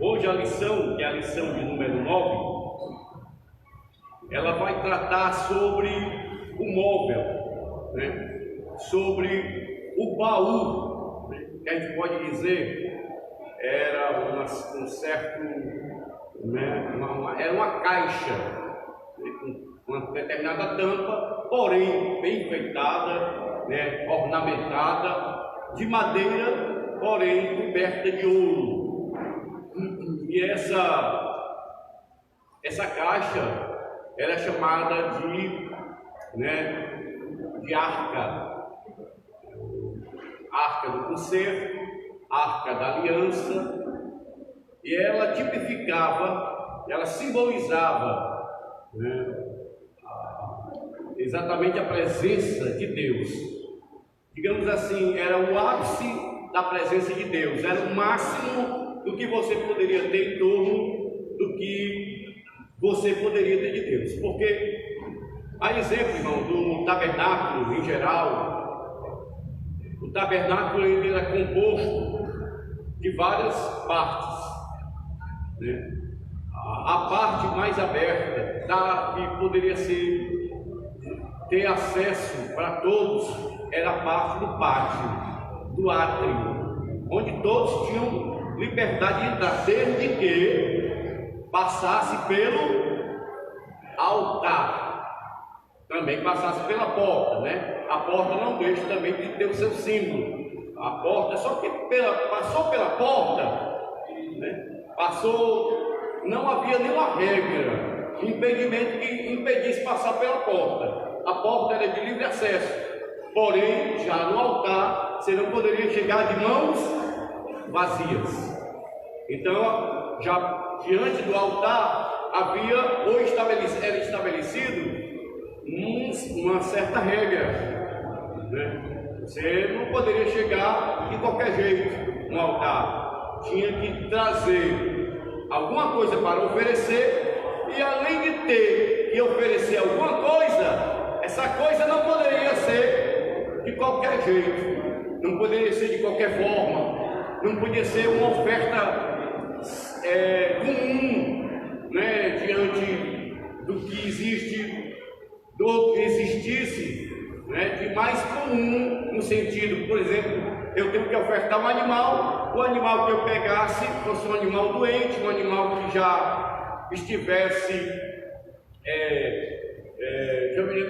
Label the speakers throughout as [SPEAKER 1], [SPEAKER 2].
[SPEAKER 1] Hoje a lição, que é a lição de número 9, ela vai tratar sobre o móvel, né? Sobre o baú, né? Que a gente pode dizer era um certo, né? Era uma caixa, né? Com uma determinada tampa, porém bem enfeitada, né? Ornamentada, de madeira, porém coberta de ouro. E essa caixa era chamada de arca do concerto, arca da aliança, e ela tipificava, ela simbolizava, né, exatamente a presença de Deus. Digamos assim, era o ápice da presença de Deus, era o máximo do que você poderia ter em torno do que você poderia ter de Deus. Porque, a exemplo, irmão, do tabernáculo em geral, o tabernáculo ele era composto de várias partes, né? A parte mais aberta, que poderia ter acesso para todos, era a parte do pátio, do átrio, onde todos tinham liberdade de entrar, desde que passasse pelo altar, também passasse pela porta, né? A porta não deixa também de ter o seu símbolo. A porta, só que passou pela porta, né? Não havia nenhuma regra, impedimento que impedisse passar pela porta. A porta era de livre acesso, porém, já no altar, você não poderia chegar de mãos vazias. Então, já diante do altar, era estabelecido uma certa regra, né? Você não poderia chegar de qualquer jeito no altar, tinha que trazer alguma coisa para oferecer, e além de ter que oferecer alguma coisa, essa coisa não poderia ser de qualquer jeito, não poderia ser de qualquer forma, não podia ser uma oferta comum, né, diante do que existisse, né, de mais comum, no sentido, por exemplo, eu tenho que ofertar um animal, o animal que eu pegasse fosse um animal doente, um animal que já estivesse,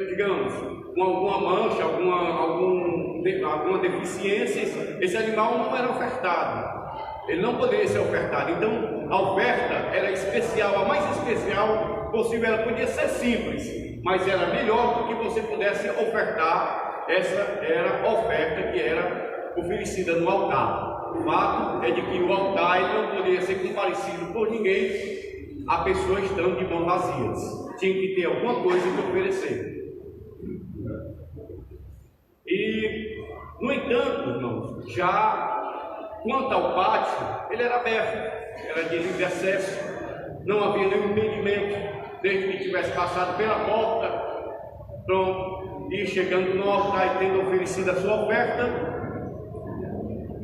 [SPEAKER 1] digamos, com alguma mancha, alguma deficiência, esse animal não era ofertado. Ele não poderia ser ofertado. Então, a oferta era especial, a mais especial possível. Ela podia ser simples, mas era melhor do que você pudesse ofertar. Essa era a oferta que era oferecida no altar. O fato é de que o altar ele não poderia ser comparecido por ninguém a pessoa estando de mãos vazias. Tinha que ter alguma coisa que oferecer. E, no entanto, irmãos, já quanto ao pátio, ele era aberto, era de livre acesso, não havia nenhum impedimento, desde que tivesse passado pela porta, pronto, e chegando no altar e tendo oferecido a sua oferta,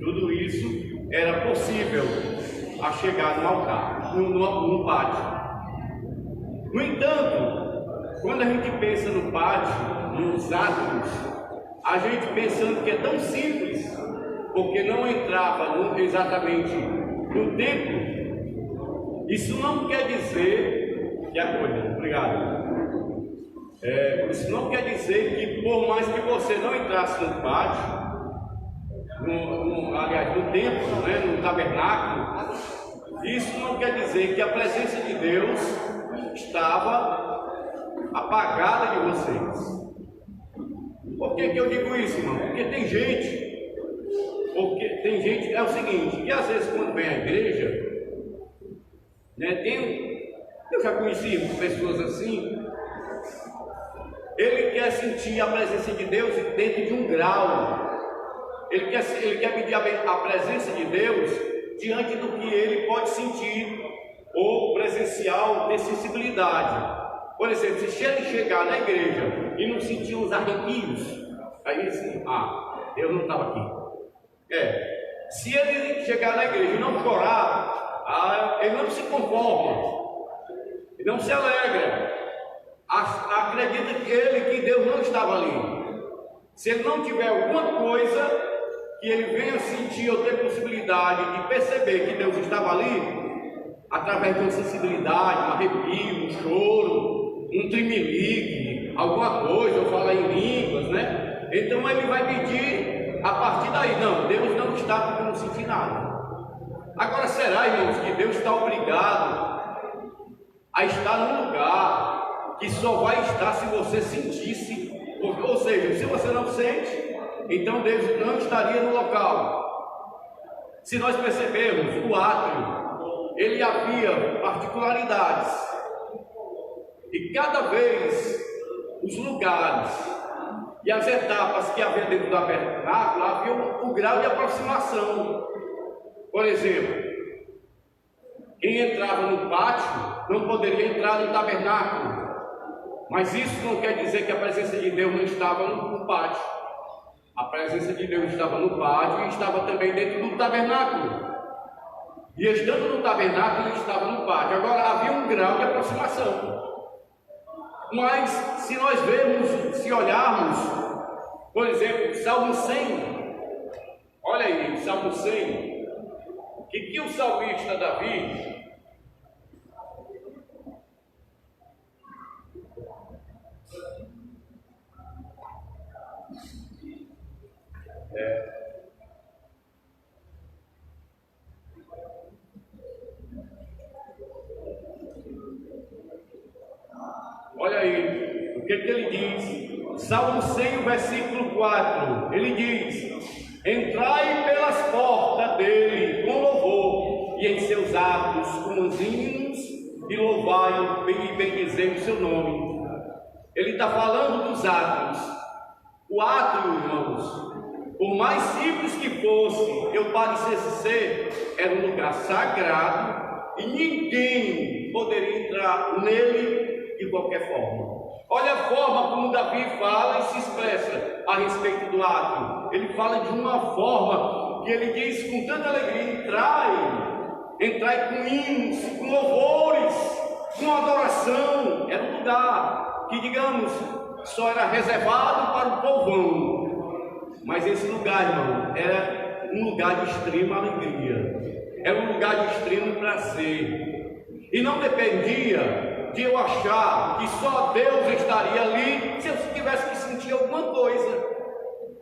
[SPEAKER 1] tudo isso era possível a chegar no altar, no pátio. No entanto, quando a gente pensa no pátio, nos átrios, a gente pensando que é tão simples, porque não entrava exatamente no templo, isso não quer dizer que a coisa, obrigado. Isso não quer dizer que por mais que você não entrasse no pátio, aliás, no templo, né, no tabernáculo, isso não quer dizer que a presença de Deus estava apagada de vocês. Por que eu digo isso, irmão? Porque tem gente, é o seguinte, que às vezes quando vem à igreja, né, eu já conheci pessoas assim, ele quer sentir a presença de Deus dentro de um grau, ele quer medir a presença de Deus diante do que ele pode sentir ou presencial de sensibilidade. Por exemplo, se ele chegar na igreja e não sentir os arrepios, aí assim, eu não estava aqui. Se ele chegar na igreja e não chorar, ele não se conforma, ele não se alegra, acredita que Deus não estava ali. Se ele não tiver alguma coisa que ele venha sentir ou ter possibilidade de perceber que Deus estava ali, através de uma sensibilidade, um arrepio, um choro, um tremelique, alguma coisa, ou falar em línguas, né? Então ele vai pedir a partir daí, não, Deus não está porque eu não senti nada. Agora será, irmãos, que Deus está obrigado a estar num lugar que só vai estar se você sentisse? Ou seja, se você não sente, então Deus não estaria no local. Se nós percebermos o átrio, ele havia particularidades, e cada vez os lugares e as etapas que havia dentro do tabernáculo havia um grau de aproximação. Por exemplo, quem entrava no pátio não poderia entrar no tabernáculo, mas isso não quer dizer que a presença de Deus não estava no pátio. A presença de Deus estava no pátio e estava também dentro do tabernáculo. E estando no tabernáculo, ele estava no pátio. Agora havia um grau de aproximação. Mas se nós vermos, se olharmos, por exemplo, Salmo 100, olha aí, Salmo 100, que o salmista Davi olha aí, o que ele diz? Salmo 100, versículo 4, ele diz: entrai pelas portas dele com louvor, e em seus atos com os hinos, e louvai e bendizei o seu nome. Ele está falando dos átrios. O átrio, irmãos, por mais simples que fosse, eu parecesse ser, era um lugar sagrado, e ninguém poderia entrar nele de qualquer forma. Olha a forma como Davi fala e se expressa a respeito do átrio. Ele fala de uma forma que ele diz com tanta alegria: entrai com hinos, com louvores, com adoração. Era um lugar que, digamos, só era reservado para o povão. Mas esse lugar, irmão, era um lugar de extrema alegria, era um lugar de extremo prazer, e não dependia de eu achar que só Deus estaria ali se eu tivesse que sentir alguma coisa.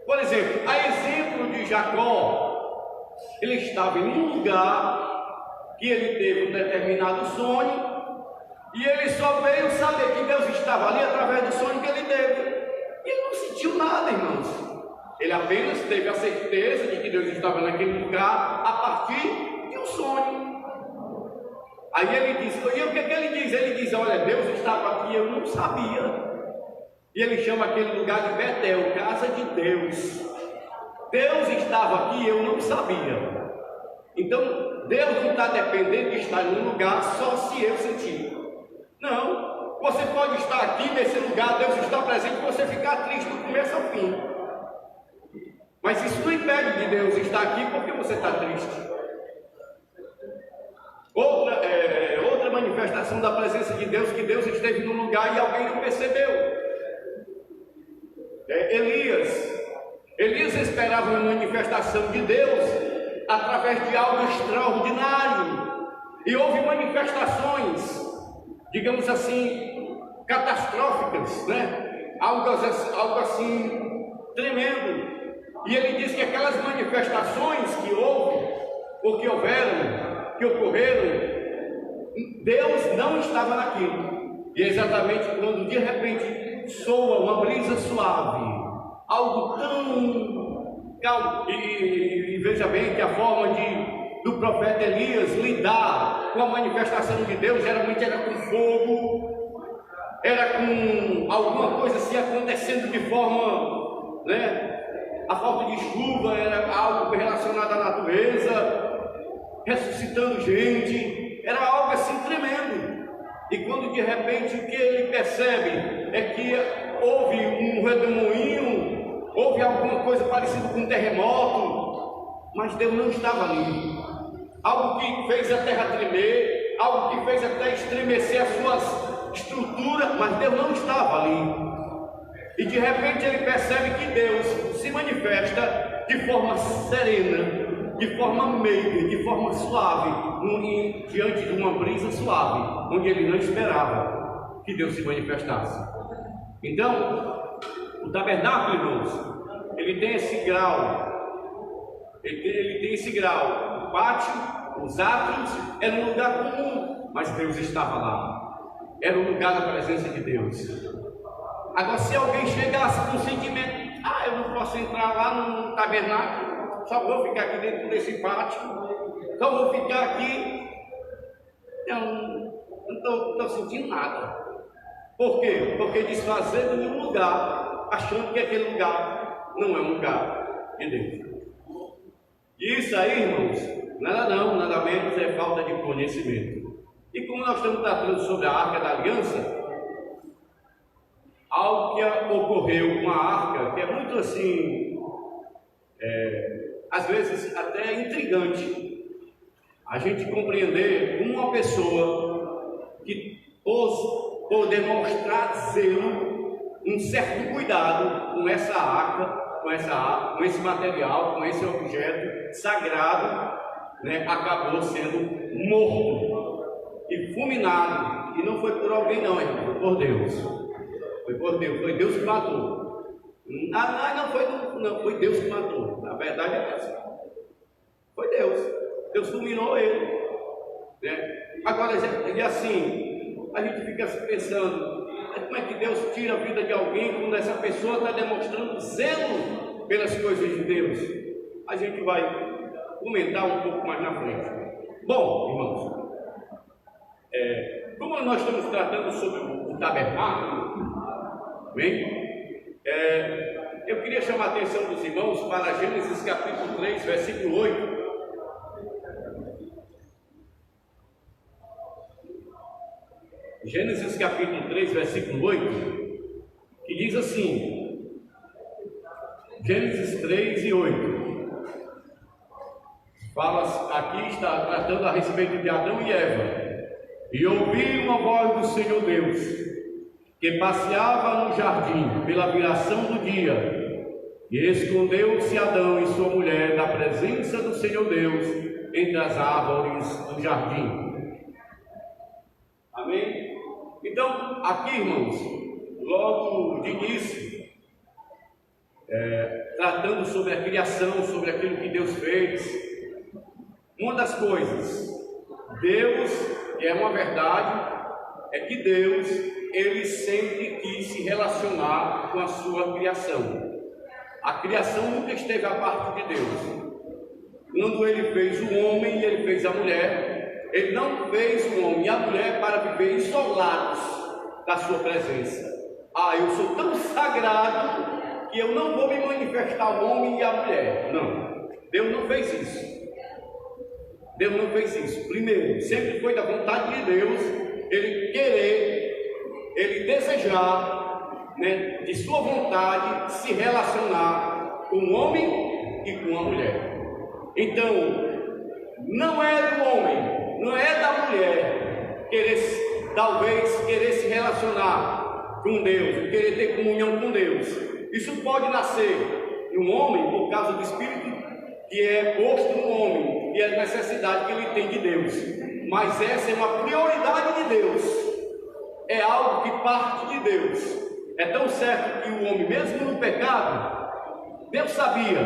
[SPEAKER 1] Por exemplo, a exemplo de Jacó, ele estava em um lugar que ele teve um determinado sonho, e ele só veio saber que Deus estava ali através do sonho que ele teve. E ele não sentiu nada, irmãos. Ele apenas teve a certeza de que Deus estava naquele lugar a partir de um sonho. Aí ele diz, e o que ele diz? Ele diz: olha, Deus estava aqui, eu não sabia. E ele chama aquele lugar de Betel, casa de Deus. Deus estava aqui, eu não sabia. Então, Deus não está dependendo de estar em um lugar só se eu sentir. Não, você pode estar aqui nesse lugar, Deus está presente, e você ficar triste do começo ao fim. Mas isso não impede de Deus estar aqui porque você está triste. Outra manifestação da presença de Deus, que Deus esteve num lugar e alguém não percebeu. Elias esperava uma manifestação de Deus através de algo extraordinário, e houve manifestações, digamos assim, catastróficas, né? Algo assim tremendo. E ele diz que aquelas manifestações que ocorreram, Deus não estava naquilo. E é exatamente quando de repente soa uma brisa suave, algo tão calmo, e veja bem que a forma do profeta Elias lidar com a manifestação de Deus geralmente era com fogo, era com alguma coisa assim acontecendo de forma, né? A falta de chuva era algo relacionado à natureza, ressuscitando gente, era algo assim tremendo. E quando de repente o que ele percebe é que houve um redemoinho, houve alguma coisa parecida com um terremoto, mas Deus não estava ali. algo que fez a terra tremer, algo que fez até estremecer as suas estruturas, mas Deus não estava ali. E de repente ele percebe que Deus se manifesta de forma serena, de forma meiga, de forma suave, diante de uma brisa suave, onde ele não esperava que Deus se manifestasse. Então, o tabernáculo, irmãos, ele tem esse grau, ele tem esse grau. O pátio, os átrios, era um lugar comum, mas Deus estava lá. Era o lugar da presença de Deus. Agora, se alguém chegasse com o sentimento, eu não posso entrar lá no tabernáculo, só vou ficar aqui dentro desse pátio, só vou ficar aqui, eu não estou sentindo nada. Por quê? Porque desfazendo de um lugar, achando que aquele lugar não é um lugar de Deus. E isso aí, irmãos, nada menos é falta de conhecimento. E como nós estamos tratando sobre a Arca da Aliança, algo que ocorreu com a arca, que é muito assim, às vezes até intrigante, a gente compreender como uma pessoa que por demonstrar zelo, um certo cuidado com essa arca, com esse material, com esse objeto sagrado, acabou sendo morto e fulminado. E não foi por alguém não, irmão, foi por Deus. Foi por Deus, foi Deus que matou. Não foi Deus que matou. Na verdade é essa. Foi Deus. Deus fulminou ele. Agora, e assim, a gente fica pensando, como é que Deus tira a vida de alguém quando essa pessoa está demonstrando zelo pelas coisas de Deus? A gente vai comentar um pouco mais na frente. Bom, irmãos, como nós estamos tratando sobre o tabernáculo, eu queria chamar a atenção dos irmãos para Gênesis capítulo 3, versículo 8. Gênesis capítulo 3, versículo 8, que diz assim, Gênesis 3 e 8, fala, aqui está tratando a respeito de Adão e Eva. E ouvi uma voz do Senhor Deus, que passeava no jardim pela viração do dia, e escondeu-se Adão e sua mulher da presença do Senhor Deus entre as árvores do jardim. Amém? Então, aqui, irmãos, logo de início, tratando sobre a criação, sobre aquilo que Deus fez, uma das coisas, Deus, que é uma verdade, é que Deus, ele sempre quis se relacionar com a sua criação. A criação nunca esteve à parte de Deus. Quando ele fez o homem e ele fez a mulher, ele não fez o homem e a mulher para viver isolados da sua presença. Eu sou tão sagrado que eu não vou me manifestar o homem e a mulher. Não, Deus não fez isso. Deus não fez isso. Primeiro, sempre foi da vontade de Deus ele querer, ele desejar, de sua vontade, se relacionar com o homem e com a mulher. Então, não é do homem, não é da mulher talvez querer se relacionar com Deus, querer ter comunhão com Deus. Isso pode nascer em um homem por causa do Espírito que é posto no homem e a necessidade que ele tem de Deus. Mas essa é uma prioridade de Deus, é algo que parte de Deus. É tão certo que o homem, mesmo no pecado, Deus sabia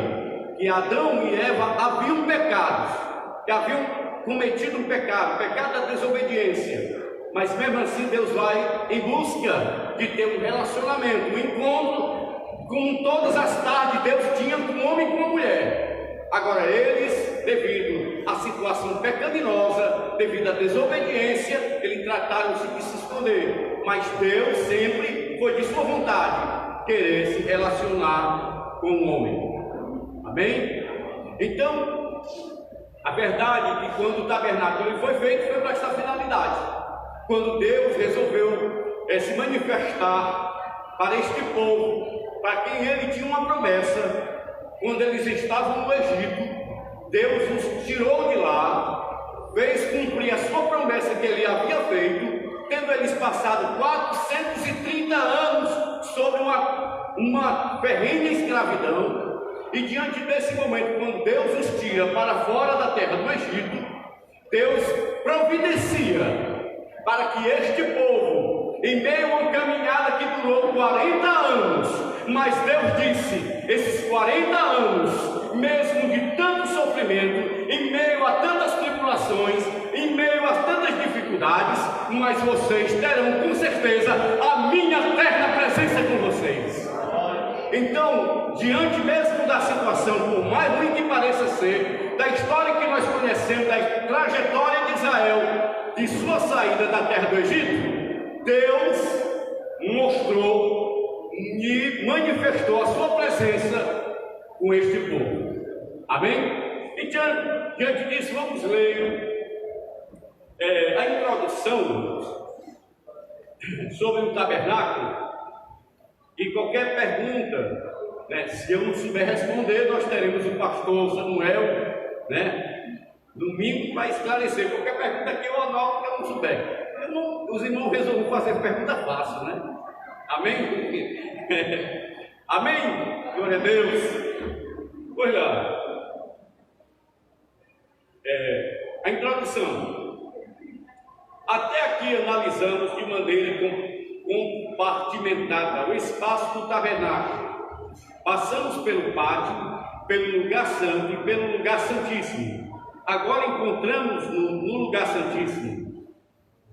[SPEAKER 1] que Adão e Eva haviam pecado, que haviam cometido um pecado, o pecado da desobediência. Mas mesmo assim Deus vai em busca de ter um relacionamento, um encontro, como todas as tardes Deus tinha com o homem e com a mulher. Agora eles, devido à situação pecaminosa, devido à desobediência, eles trataram-se de se esconder. Mas Deus sempre foi de sua vontade querer se relacionar com o homem. Amém? Então, a verdade é que quando o tabernáculo foi feito, foi para essa finalidade. Quando Deus resolveu se manifestar para este povo, para quem ele tinha uma promessa, quando eles estavam no Egito, Deus os tirou de lá fez cumprir a sua promessa que ele havia feito, tendo eles passado 430 anos sobre uma ferrenha escravidão. E diante desse momento, quando Deus os tira para fora da terra do Egito, Deus providencia para que este povo, em meio a uma caminhada que durou 40 anos, mas Deus disse, esses 40 anos, mesmo de tanto sofrimento, em meio a tantas tribulações, em meio a tantas dificuldades, mas vocês terão com certeza a minha eterna presença com vocês. Então, diante mesmo da situação, por mais ruim que pareça ser, da história que nós conhecemos, da trajetória de Israel, de sua saída da terra do Egito, Deus mostrou e manifestou a sua presença com este povo. Amém? E diante disso, vamos ler a introdução sobre o tabernáculo. E qualquer pergunta, né, se eu não souber responder, nós teremos o pastor Samuel, né, domingo, para esclarecer. Qualquer pergunta que eu anoto que eu não souber. Os irmãos resolveram fazer pergunta fácil, né? Amém? Amém? Glória a Deus. Pois lá. A introdução. Até aqui analisamos de maneira compartimentada o espaço do tabernáculo. Passamos pelo pátio, pelo lugar santo e pelo lugar santíssimo. Agora encontramos no lugar santíssimo.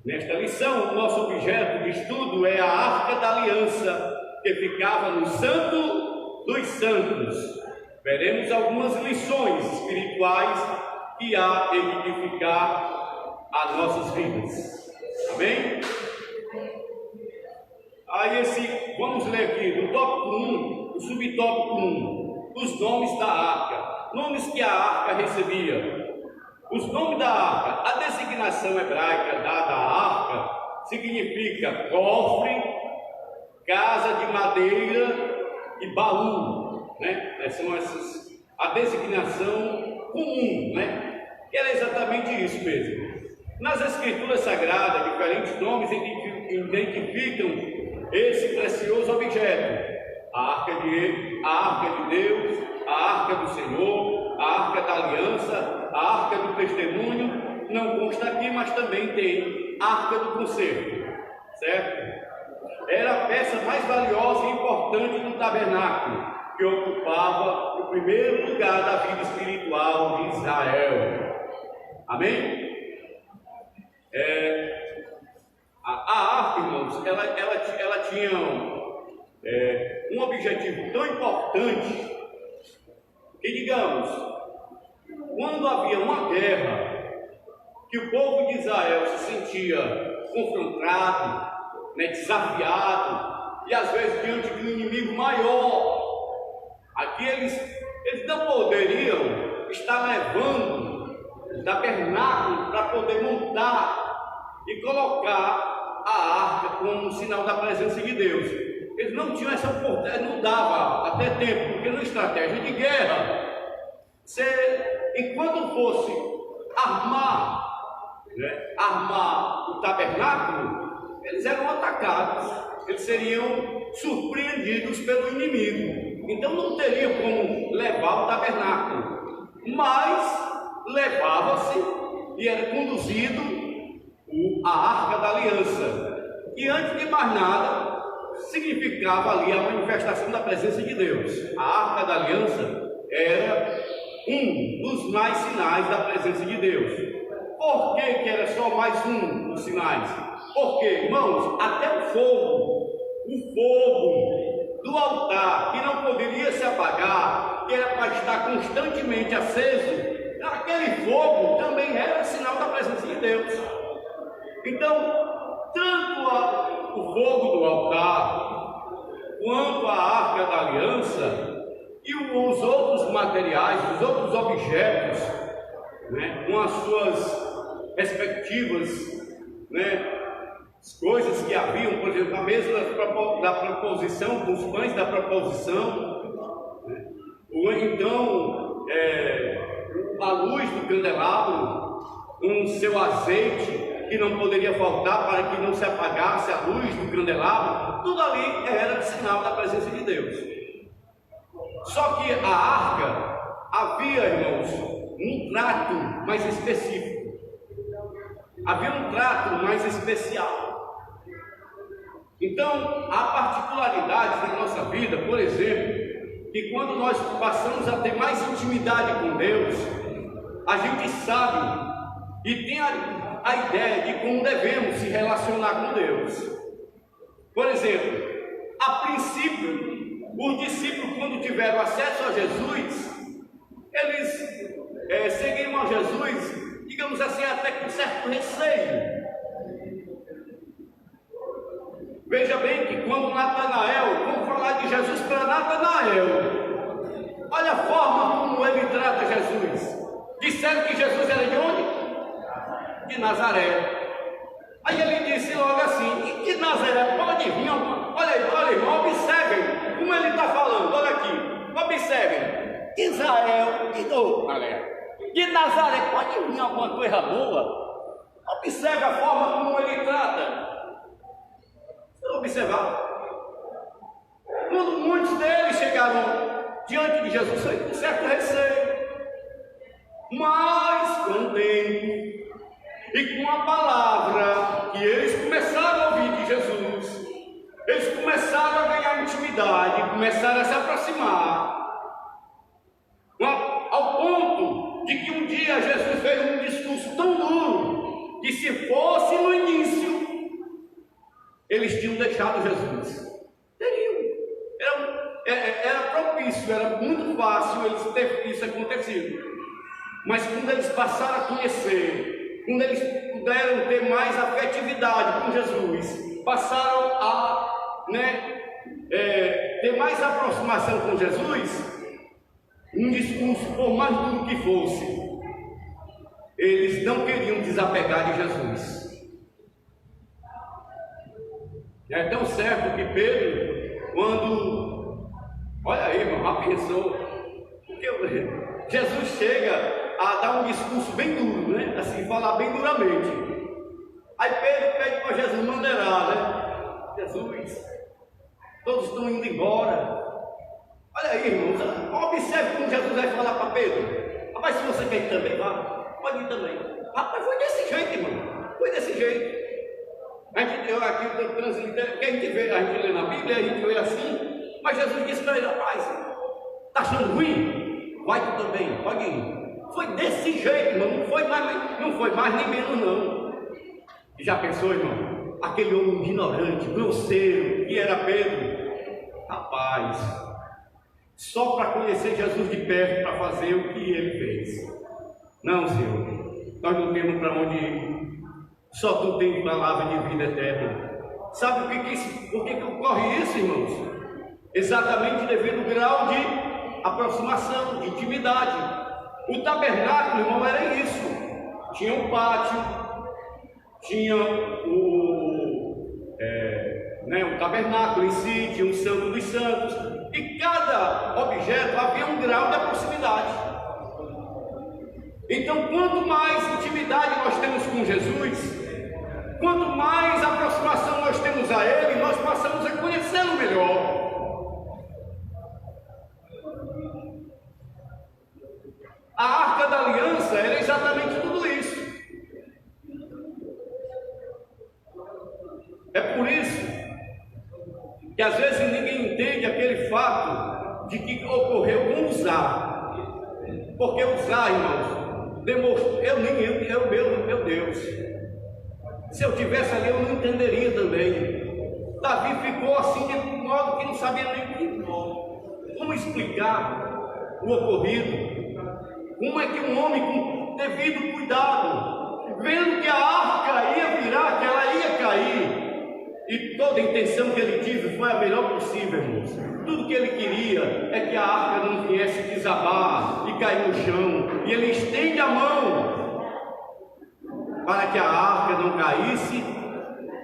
[SPEAKER 1] Nesta lição, o nosso objeto de estudo é a Arca da Aliança, que ficava no Santo dos Santos. Veremos algumas lições espirituais que há em edificar as nossas vidas. Amém? Aí vamos ler aqui do tópico 1, o subtópico 1, os nomes da arca, nomes que a arca recebia. Os nomes da arca, a designação hebraica dada à arca significa cofre, casa de madeira e baú, né? São essas a designação comum, né? Que era exatamente isso mesmo. Nas escrituras sagradas, diferentes nomes identificam esse precioso objeto: a arca de Deus, a arca do Senhor, a arca da aliança, a arca do testemunho. Não consta aqui, mas também tem arca do concerto, certo? Era a peça mais valiosa e importante do tabernáculo, que ocupava o primeiro lugar da vida espiritual de Israel. Amém? A arca, irmãos, ela tinha um objetivo tão importante que, digamos, quando havia uma guerra, que o povo de Israel se sentia confrontado, né, desafiado, e às vezes diante de um inimigo maior, aqui eles não poderiam estar levando o tabernáculo para poder montar e colocar a arca como um sinal da presença de Deus. Eles não tinham essa oportunidade, não dava até tempo, porque na estratégia de guerra, enquanto fosse armar o tabernáculo, eles eram atacados, eles seriam surpreendidos pelo inimigo. Então não teria como levar o tabernáculo, mas levava-se e era conduzido a Arca da Aliança, que antes de mais nada significava ali a manifestação da presença de Deus. A Arca da Aliança era um dos mais sinais da presença de Deus. Por que era só mais um dos sinais? Porque, irmãos, até o fogo do altar, que não poderia se apagar, que era para estar constantemente aceso, aquele fogo também era sinal da presença de Deus. Então, tanto o fogo do altar, quanto a Arca da Aliança e os outros materiais, os outros objetos, né, com as suas respectivas, né, as coisas que haviam, por exemplo, a mesa da proposição, com os pães da proposição, né, ou então a luz do candelabro, um seu azeite que não poderia faltar para que não se apagasse a luz do candelabro, tudo ali era sinal da presença de Deus. Só que a arca havia, irmãos, um trato mais específico, havia um trato mais especial. Então, há particularidades na nossa vida, por exemplo, que quando nós passamos a ter mais intimidade com Deus, a gente sabe e tem a ideia de como devemos se relacionar com Deus. Por exemplo, a princípio, os discípulos, quando tiveram acesso a Jesus, eles seguiram a Jesus, digamos assim, até com certo receio. Veja bem que quando Natanael, vamos falar de Jesus para Natanael, olha a forma como ele trata Jesus. Disseram que Jesus era de onde? De Nazaré. Aí ele disse logo assim: de Nazaré pode vir alguma... Olha, irmão, observem como ele está falando, olha aqui, observem. Israel, de novo, galera, de Nazaré pode vir alguma coisa boa? Observe a forma como ele trata. Observar. Quando muitos deles chegaram diante de Jesus, foi com certo receio, mas com o tempo e com a palavra que eles começaram a ouvir de Jesus, eles começaram a ganhar intimidade, começaram a se aproximar, ao ponto de que um dia Jesus fez um discurso tão duro que, se fosse no início, eles tinham deixado Jesus. Era propício, era muito fácil eles terem isso acontecido. Mas quando eles passaram a conhecer, quando eles puderam ter mais afetividade com Jesus, passaram a ter mais aproximação com Jesus, um discurso, por mais duro que fosse, eles não queriam desapegar de Jesus. É tão certo que Pedro, quando, olha aí, irmão, já pensou, porque Jesus chega a dar um discurso bem duro, né? Assim, falar bem duramente. Aí Pedro pede para Jesus maneirar, né? Jesus, todos estão indo embora. Olha aí, irmãos, observe como Jesus vai falar para Pedro. Rapaz, se você quer ir também, vá, pode ir também. Rapaz, foi desse jeito, irmão, foi desse jeito. A gente, aqui eu translitero, porque a gente lê na Bíblia, a gente lê assim, mas Jesus disse para ele: rapaz, está achando ruim? Vai tu também, pode ir. Foi desse jeito, irmão, não foi mais nem menos, não. E já pensou, irmão, aquele homem ignorante, grosseiro, que era Pedro, rapaz, só para conhecer Jesus de perto, para fazer o que ele fez. Não, Senhor, nós não temos para onde ir. Só tu tens palavra de vida eterna. Sabe por que ocorre isso, irmãos? Exatamente devido ao grau de aproximação, de intimidade. O tabernáculo, irmão, era isso. Tinha um pátio, tinha o tabernáculo em si, tinha um santo dos santos. E cada objeto havia um grau de proximidade. Então, quanto mais intimidade nós temos com Jesus, quanto mais aproximação nós temos a Ele, nós passamos a conhecê-lo melhor. A Arca da Aliança era exatamente tudo isso. É por isso que às vezes ninguém entende aquele fato de que ocorreu com Uzá. Porque Uzá, irmãos, demonstrou, meu Deus, se eu tivesse ali eu não entenderia também. Davi ficou assim de modo que não sabia nem como explicar o ocorrido. Como é que um homem com devido cuidado, vendo que a arca ia virar, que ela ia cair, e toda a intenção que ele tive foi a melhor possível, irmãos. Tudo que ele queria é que a arca não viesse desabar e cair no chão. E ele estende a mão para que a arca não caísse,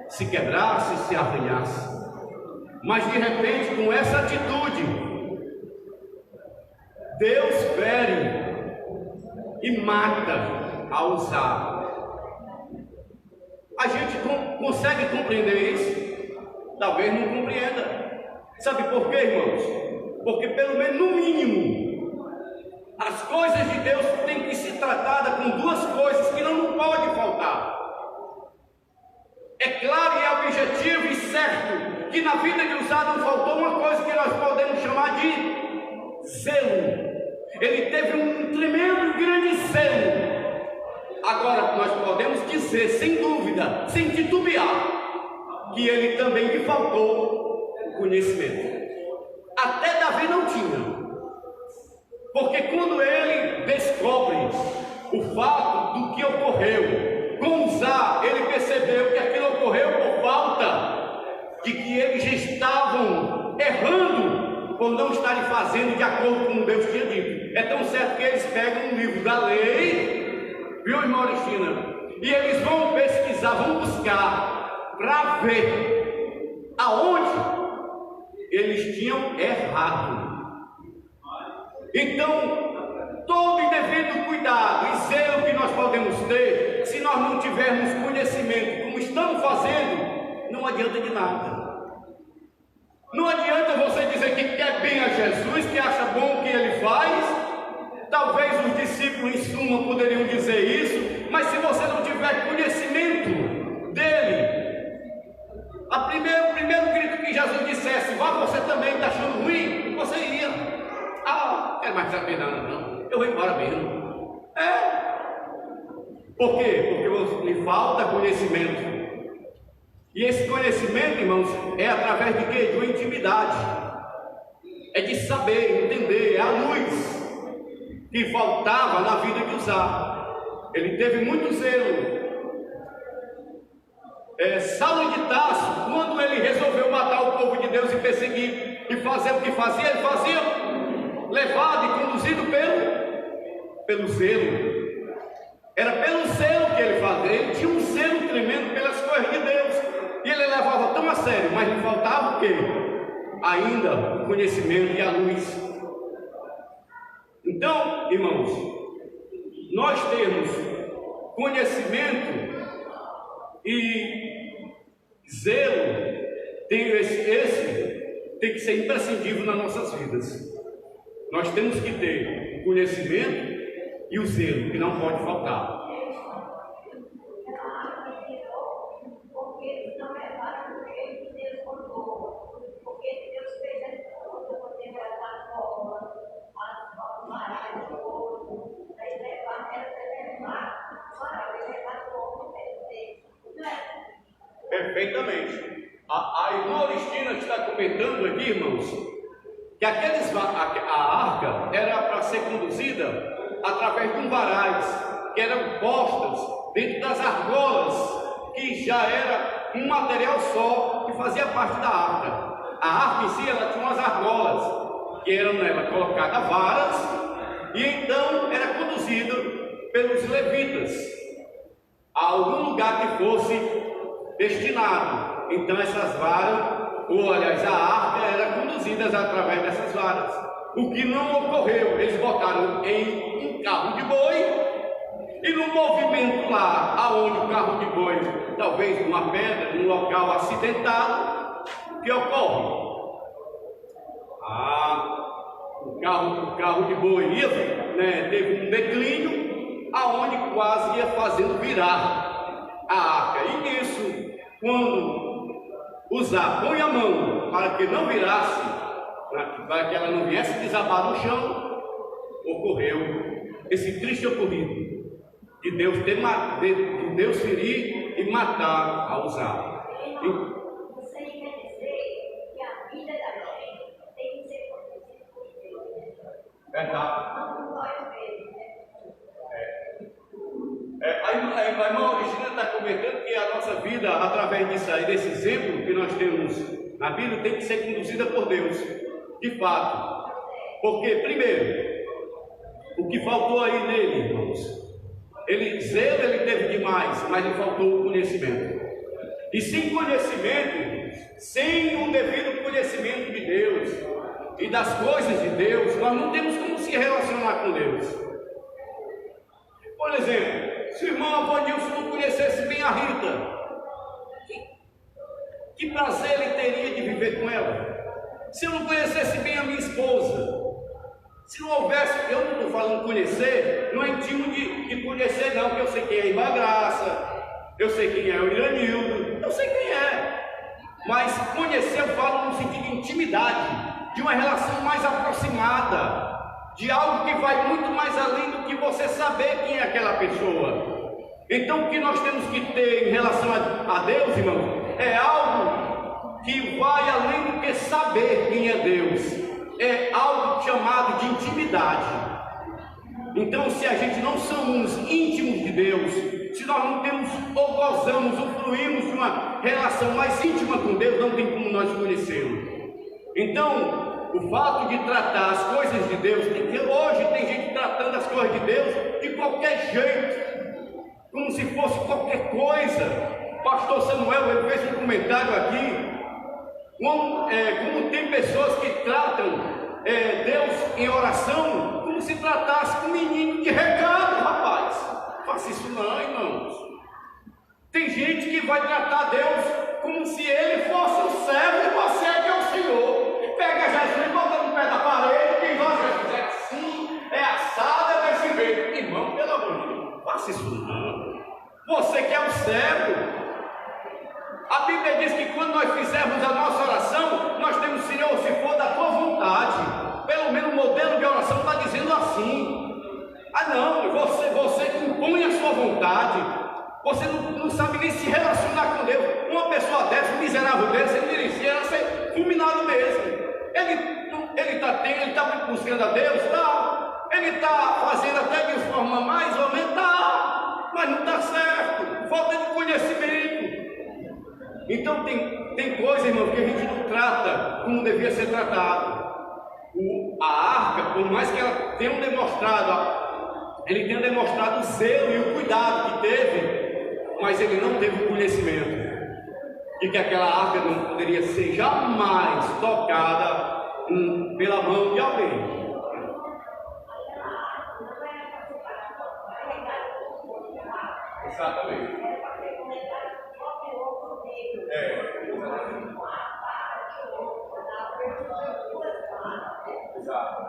[SPEAKER 1] se quebrasse, se arranhasse. Mas de repente, com essa atitude, Deus fere e mata a Uzá. A gente consegue compreender isso? Talvez não compreenda. Sabe por quê, irmãos? Porque pelo menos no mínimo, as coisas de Deus têm que ser tratadas com duas coisas que não pode faltar. É claro e objetivo e certo que na vida de Uzá não faltou uma coisa que nós podemos chamar de zelo. Ele teve um tremendo grande zelo. Agora nós podemos dizer, sem dúvida, sem titubear, que ele também lhe faltou o conhecimento. Até Davi não tinha. Porque quando ele descobre o fato do que ocorreu com Uzá, ele percebeu que aquilo ocorreu por falta de que eles já estavam errando por não estarem fazendo de acordo com o Deus tinha dito. É tão certo que eles pegam um livro da lei, viu, irmã Oristina? E eles vão pesquisar, vão buscar para ver aonde eles tinham errado. Então, todo e devido cuidado e zelo que nós podemos ter, se nós não tivermos conhecimento como estamos fazendo, não adianta de nada. Não adianta você dizer que quer bem a Jesus, que acha bom o que ele faz. Talvez os discípulos em suma poderiam dizer isso, mas se você não tiver conhecimento dele, o primeiro grito que Jesus dissesse, vá, você também está achando ruim, você ia. Não quero mais saber nada não, eu vou embora mesmo. Por quê? Porque lhe falta conhecimento. E esse conhecimento, irmãos, é através de quê? De uma intimidade. É de saber, entender, é a luz que faltava na vida de Uzá. Ele teve muito zelo. Saulo de Tarso, quando ele resolveu matar o povo de Deus e perseguir e fazer o que fazia, ele fazia levado e conduzido pelo zelo. Era pelo zelo que ele fazia. Ele tinha um zelo tremendo pelas coisas de Deus e ele levava tão a sério, mas lhe faltava o quê? Ainda o conhecimento e a luz. Então, irmãos, nós temos conhecimento e zelo, esse tem que ser imprescindível nas nossas vidas. Nós temos que ter o conhecimento e o zelo, que não pode faltar. Perfeitamente. A irmã Oristina está comentando aqui, irmãos, que a arca era para ser conduzida através de varais que eram postas dentro das argolas, que já era um material só que fazia parte da arca. A arca em si, ela tinha umas argolas que eram nela colocadas varas, e então era conduzido pelos levitas a algum lugar que fosse destinado. Então essas varas, a arca era conduzida através dessas varas. O que não ocorreu, eles botaram em um carro de boi, e no movimento lá, aonde o carro de boi, talvez numa pedra, num local acidentado, o que ocorre? O carro de boi ia, teve um declínio, aonde quase ia fazendo virar a arca. E nisso, quando Uzá põe a mão para que não virasse, para que ela não viesse desabar no chão, ocorreu esse triste ocorrido de Deus ferir e matar a Uzá.
[SPEAKER 2] Você quer dizer que a vida da gente tem que ser conduzida por Deus.
[SPEAKER 1] Verdade.
[SPEAKER 2] Não nós mesmos, né?
[SPEAKER 1] A irmã Oristina está comentando que a nossa vida, através disso aí, desse exemplo que nós temos na Bíblia, tem que ser conduzida por Deus, de fato. Porque, primeiro, o que faltou aí nele, irmãos, zelo ele teve demais, mas lhe faltou o conhecimento. E sem conhecimento, sem o devido conhecimento de Deus e das coisas de Deus, nós não temos como se relacionar com Deus. Por exemplo, se o irmão Avanilson não conhecesse bem a Rita, Que prazer ele teria de viver com ela? Se eu não conhecesse bem a minha esposa, se não houvesse, eu não estou falando conhecer, não é intimo de conhecer não, porque eu sei quem é a Irmã Graça, eu sei quem é o Iranildo, eu sei quem é. Mas conhecer eu falo no sentido de intimidade, de uma relação mais aproximada, de algo que vai muito mais além do que você saber quem é aquela pessoa. Então o que nós temos que ter em relação a Deus, irmãos, é algo que vai além do que saber quem é Deus. É algo chamado de intimidade. Então, se a gente não somos íntimos de Deus, se nós não temos ou gozamos, ou fluímos de uma relação mais íntima com Deus, não tem como nós conhecê-lo. Então, o fato de tratar as coisas de Deus, hoje tem gente tratando as coisas de Deus de qualquer jeito, como se fosse qualquer coisa. Pastor Samuel, ele fez um comentário aqui. Como tem pessoas que tratam Deus em oração como se tratasse um menino de recado, rapaz. Faça isso não, irmãos. Tem gente que vai tratar Deus como se ele fosse o servo e você é que é o Senhor. Pega Jesus e bota no pé da parede, quem vai Jesus é assim, é assado, é desse jeito. Irmão, pelo amor de Deus, faça isso não. Você que é o servo. A Bíblia diz que quando nós fizermos a nossa oração, nós temos, Senhor, se for da tua vontade. Pelo menos o modelo de oração está dizendo assim. Ah não, você impõe a sua vontade. Você não sabe nem se relacionar com Deus. Uma pessoa dessa, um miserável desse, ele merecia ser fulminado mesmo. Ele está buscando a Deus? Tá. Ele está fazendo até de forma mais ou menos? Tá. Mas não está certo. Falta de conhecimento. Então tem coisa, irmão, que a gente não trata como devia ser tratado. A arca, por mais que ela tenha demonstrado, ele tenha demonstrado o zelo e o cuidado que teve, mas ele não teve o conhecimento de que aquela arca não poderia ser jamais tocada pela mão de alguém. Exatamente. Exato.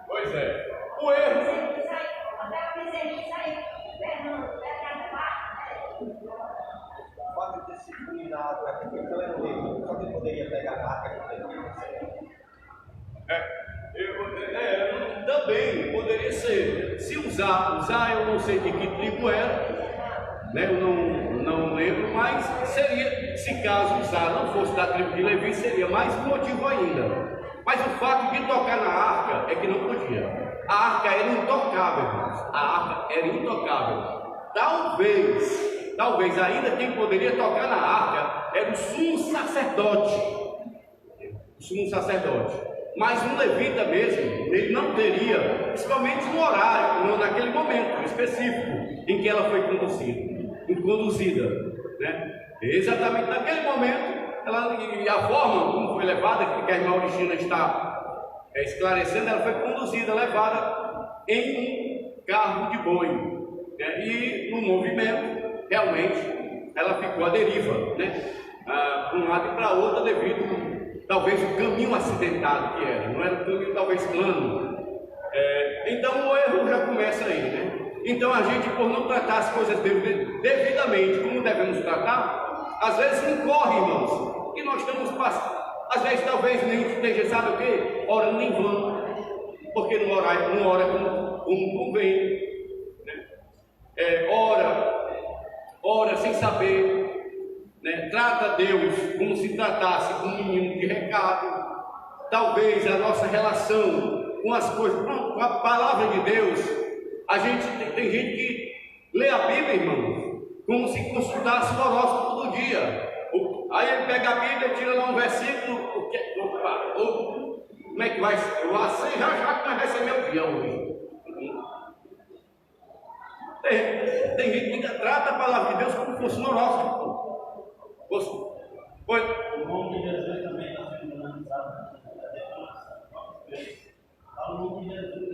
[SPEAKER 1] Pois é. O erro.
[SPEAKER 3] O fato de ter sido fulminado aqui, então era o erro. Só que poderia pegar a arca
[SPEAKER 1] também poderia ser. Se usar eu não sei de que tribo era, né? Eu não lembro, mas seria, se caso usar não fosse da tribo de Levi, seria mais motivo ainda. Mas o fato de tocar na arca é que não podia. A arca era intocável, irmãos. A arca era intocável. Talvez ainda quem poderia tocar na arca era o sumo sacerdote. O sumo sacerdote. Mas um levita mesmo, ele não teria, principalmente no horário, naquele momento específico em que ela foi conduzida, né? Exatamente naquele momento, e a forma como foi levada, que a irmã Auristina está esclarecendo, ela foi conduzida, levada em um carro de boi, né? E no movimento, realmente, ela ficou à deriva, né? Para um lado e para outro, devido talvez o caminho acidentado que era, não era um caminho talvez plano. Então o erro já começa aí, né? Então a gente, por não tratar as coisas devidamente como devemos tratar, às vezes incorre, irmãos, e nós estamos passando, às vezes talvez nem esteja, sabe o quê? Orando em vão, porque não ora como convém, né? Ora sem saber, né? Trata Deus como se tratasse com um menino de recado. Talvez a nossa relação com as coisas, com a palavra de Deus, a gente tem gente que lê a Bíblia, irmãos, como se consultasse o horóscopo todo dia. Aí ele pega a Bíblia, tira lá um versículo, como é que vai ser? Eu sei já como vai ser meu dia hoje. Tem gente que trata a palavra de Deus como se fosse um horóscopo.
[SPEAKER 4] O nome de Jesus também está sendo lançado. O nome de Jesus.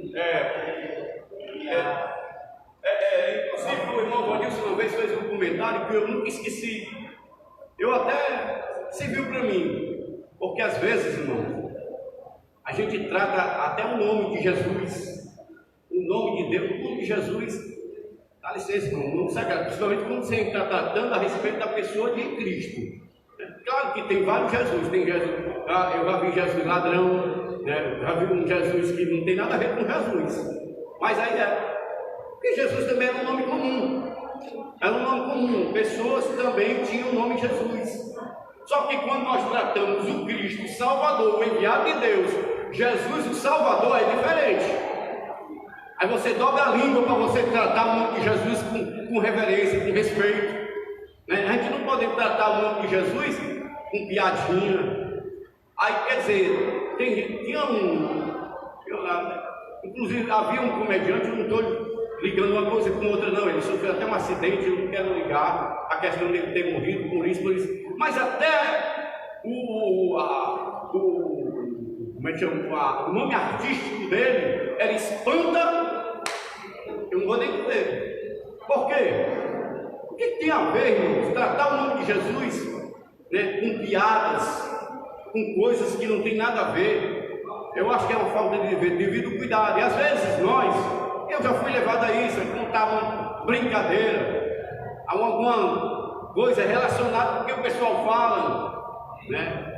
[SPEAKER 1] Inclusive o irmão Vanilson uma vez fez um comentário. comentário que eu nunca esqueci. Eu até serviu para mim, porque às vezes, irmãos, a gente trata até o nome de Jesus, o nome de Deus, o nome de Jesus, dá licença, irmão, não sabe, principalmente quando você está tratando a respeito da pessoa de Cristo. Claro que tem vários Jesus, tem Jesus, eu já vi Jesus ladrão, né? Já vi um Jesus que não tem nada a ver com Jesus, mas aí porque Jesus também era um nome comum, era um nome comum, pessoas também tinham o nome Jesus. Só que quando nós tratamos o Cristo, o Salvador, o enviado de Deus, Jesus, o Salvador, é diferente. Aí você dobra a língua para você tratar o nome de Jesus com reverência, com respeito. Né? A gente não pode tratar o nome de Jesus com piadinha. Aí quer dizer, inclusive havia um comediante, eu não estou ligando uma coisa com outra não, ele sofreu até um acidente, eu não quero ligar a questão dele ter morrido por isso, mas até o nome artístico dele era Espanta, eu não vou nem dizer. Por quê? O que tem a ver, irmãos, tratar o nome de Jesus, né, com piadas, com coisas que não tem nada a ver? Eu acho que é uma falta de devido cuidado, e às vezes eu já fui levado a isso, eu contava brincadeira, alguma coisa relacionada com o que o pessoal fala, né?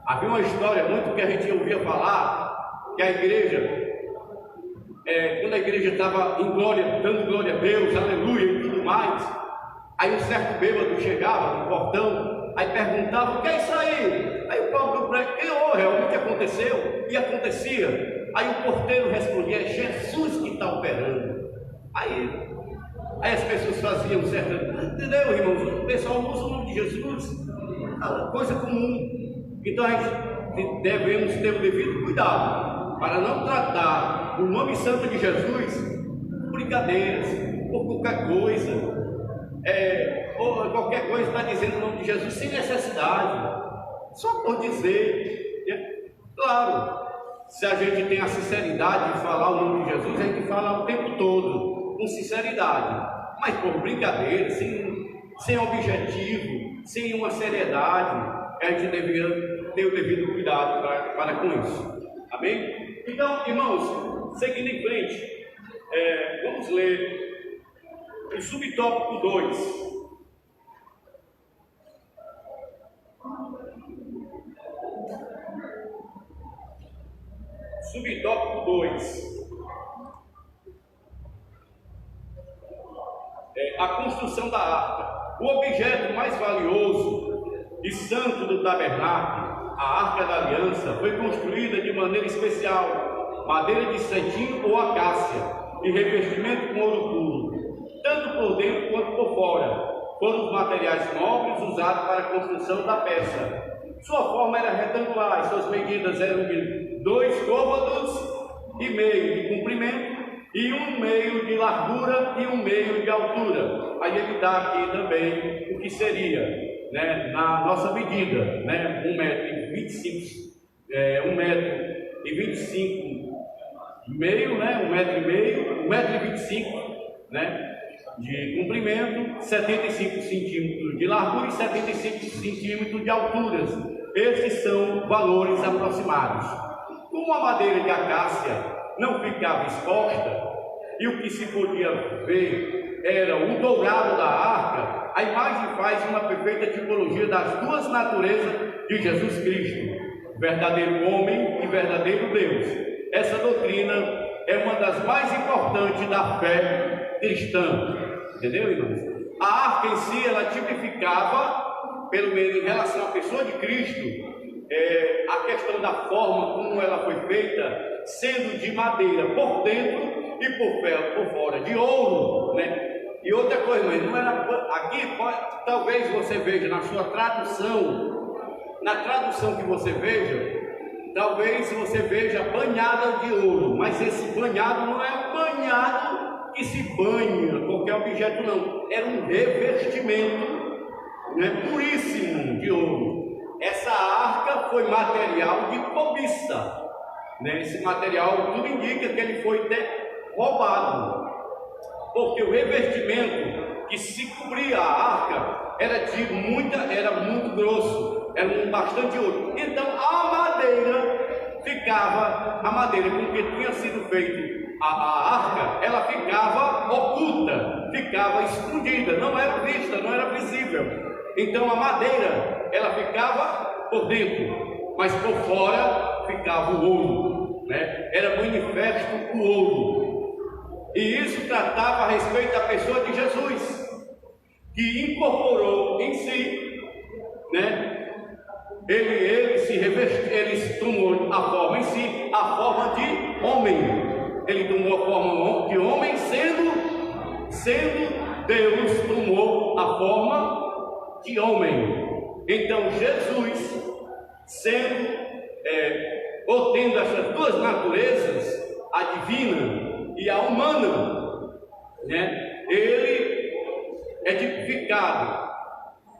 [SPEAKER 1] Havia uma história muito que a gente ouvia falar, que a igreja, quando a igreja estava em glória, dando glória a Deus, aleluia e tudo mais, aí um certo bêbado chegava no portão, aí perguntava: o que é isso aí? Aí o próprio pregador, realmente aconteceu, e acontecia. Aí o porteiro respondia: é Jesus que está operando. Aí as pessoas faziam certa, entendeu, irmãos? O pessoal usa o nome de Jesus, coisa comum. Então a gente devemos ter o devido cuidado para não tratar o nome santo de Jesus por brincadeiras, por qualquer coisa, ou qualquer coisa está dizendo o nome de Jesus sem necessidade, só por dizer, né? Claro, se a gente tem a sinceridade de falar o nome de Jesus, a gente fala o tempo todo, com sinceridade, mas por brincadeira, sem objetivo, sem uma seriedade, a gente deveria ter o devido cuidado para com isso. Amém? Então, irmãos, seguindo em frente, vamos ler o subtópico 2. Subtópico 2. A construção da arca. O objeto mais valioso e santo do tabernáculo, a arca da aliança, foi construída de maneira especial, madeira de cetim ou acácia, e revestimento com ouro puro, tanto por dentro quanto por fora. Foram os materiais nobres usados para a construção da peça. Sua forma era retangular, e suas medidas eram de 2 côvados e meio de comprimento, e 1 meio de largura e 1 meio de altura. Aí ele dá aqui também o que seria, né, na nossa medida, né, 1,25 m, 1,25 m, meio, né, 1,5 m, 1,25 m, né, de comprimento, 75 centímetros de largura e 75 centímetros de alturas. Esses são valores aproximados. Como a madeira de acácia não ficava exposta e o que se podia ver era o dourado da arca, a imagem faz uma perfeita tipologia das duas naturezas de Jesus Cristo, verdadeiro homem e verdadeiro Deus. Essa doutrina é uma das mais importantes da fé cristã. Entendeu, irmãos? A arca em si, ela tipificava, pelo menos em relação à pessoa de Cristo, a questão da forma como ela foi feita, sendo de madeira por dentro e por fora, de ouro, né? E outra coisa, mas não era aqui, talvez você veja na sua tradução, na tradução que você veja, talvez você veja banhada de ouro, mas esse banhado não é um banhado que se banha qualquer objeto, não, era um revestimento, né, puríssimo de ouro. Essa arca foi material de cobiça, né? Esse material tudo indica que ele foi roubado, porque o revestimento que se cobria a era muito grosso, era bastante ouro. Então a madeira com que tinha sido feita a arca, ela ficava oculta, ficava escondida, não era vista, não era visível. Então a madeira, ela ficava por dentro, mas por fora ficava o ouro, né? Era manifesto o ouro. E isso tratava a respeito da pessoa de Jesus, que incorporou em si, né? Ele se revestiu, ele tomou a forma em si, a forma de homem. Ele tomou a forma de homem, sendo Deus, tomou a forma de homem. Então Jesus, ou tendo essas duas naturezas, a divina e a humana, né? Ele é tipificado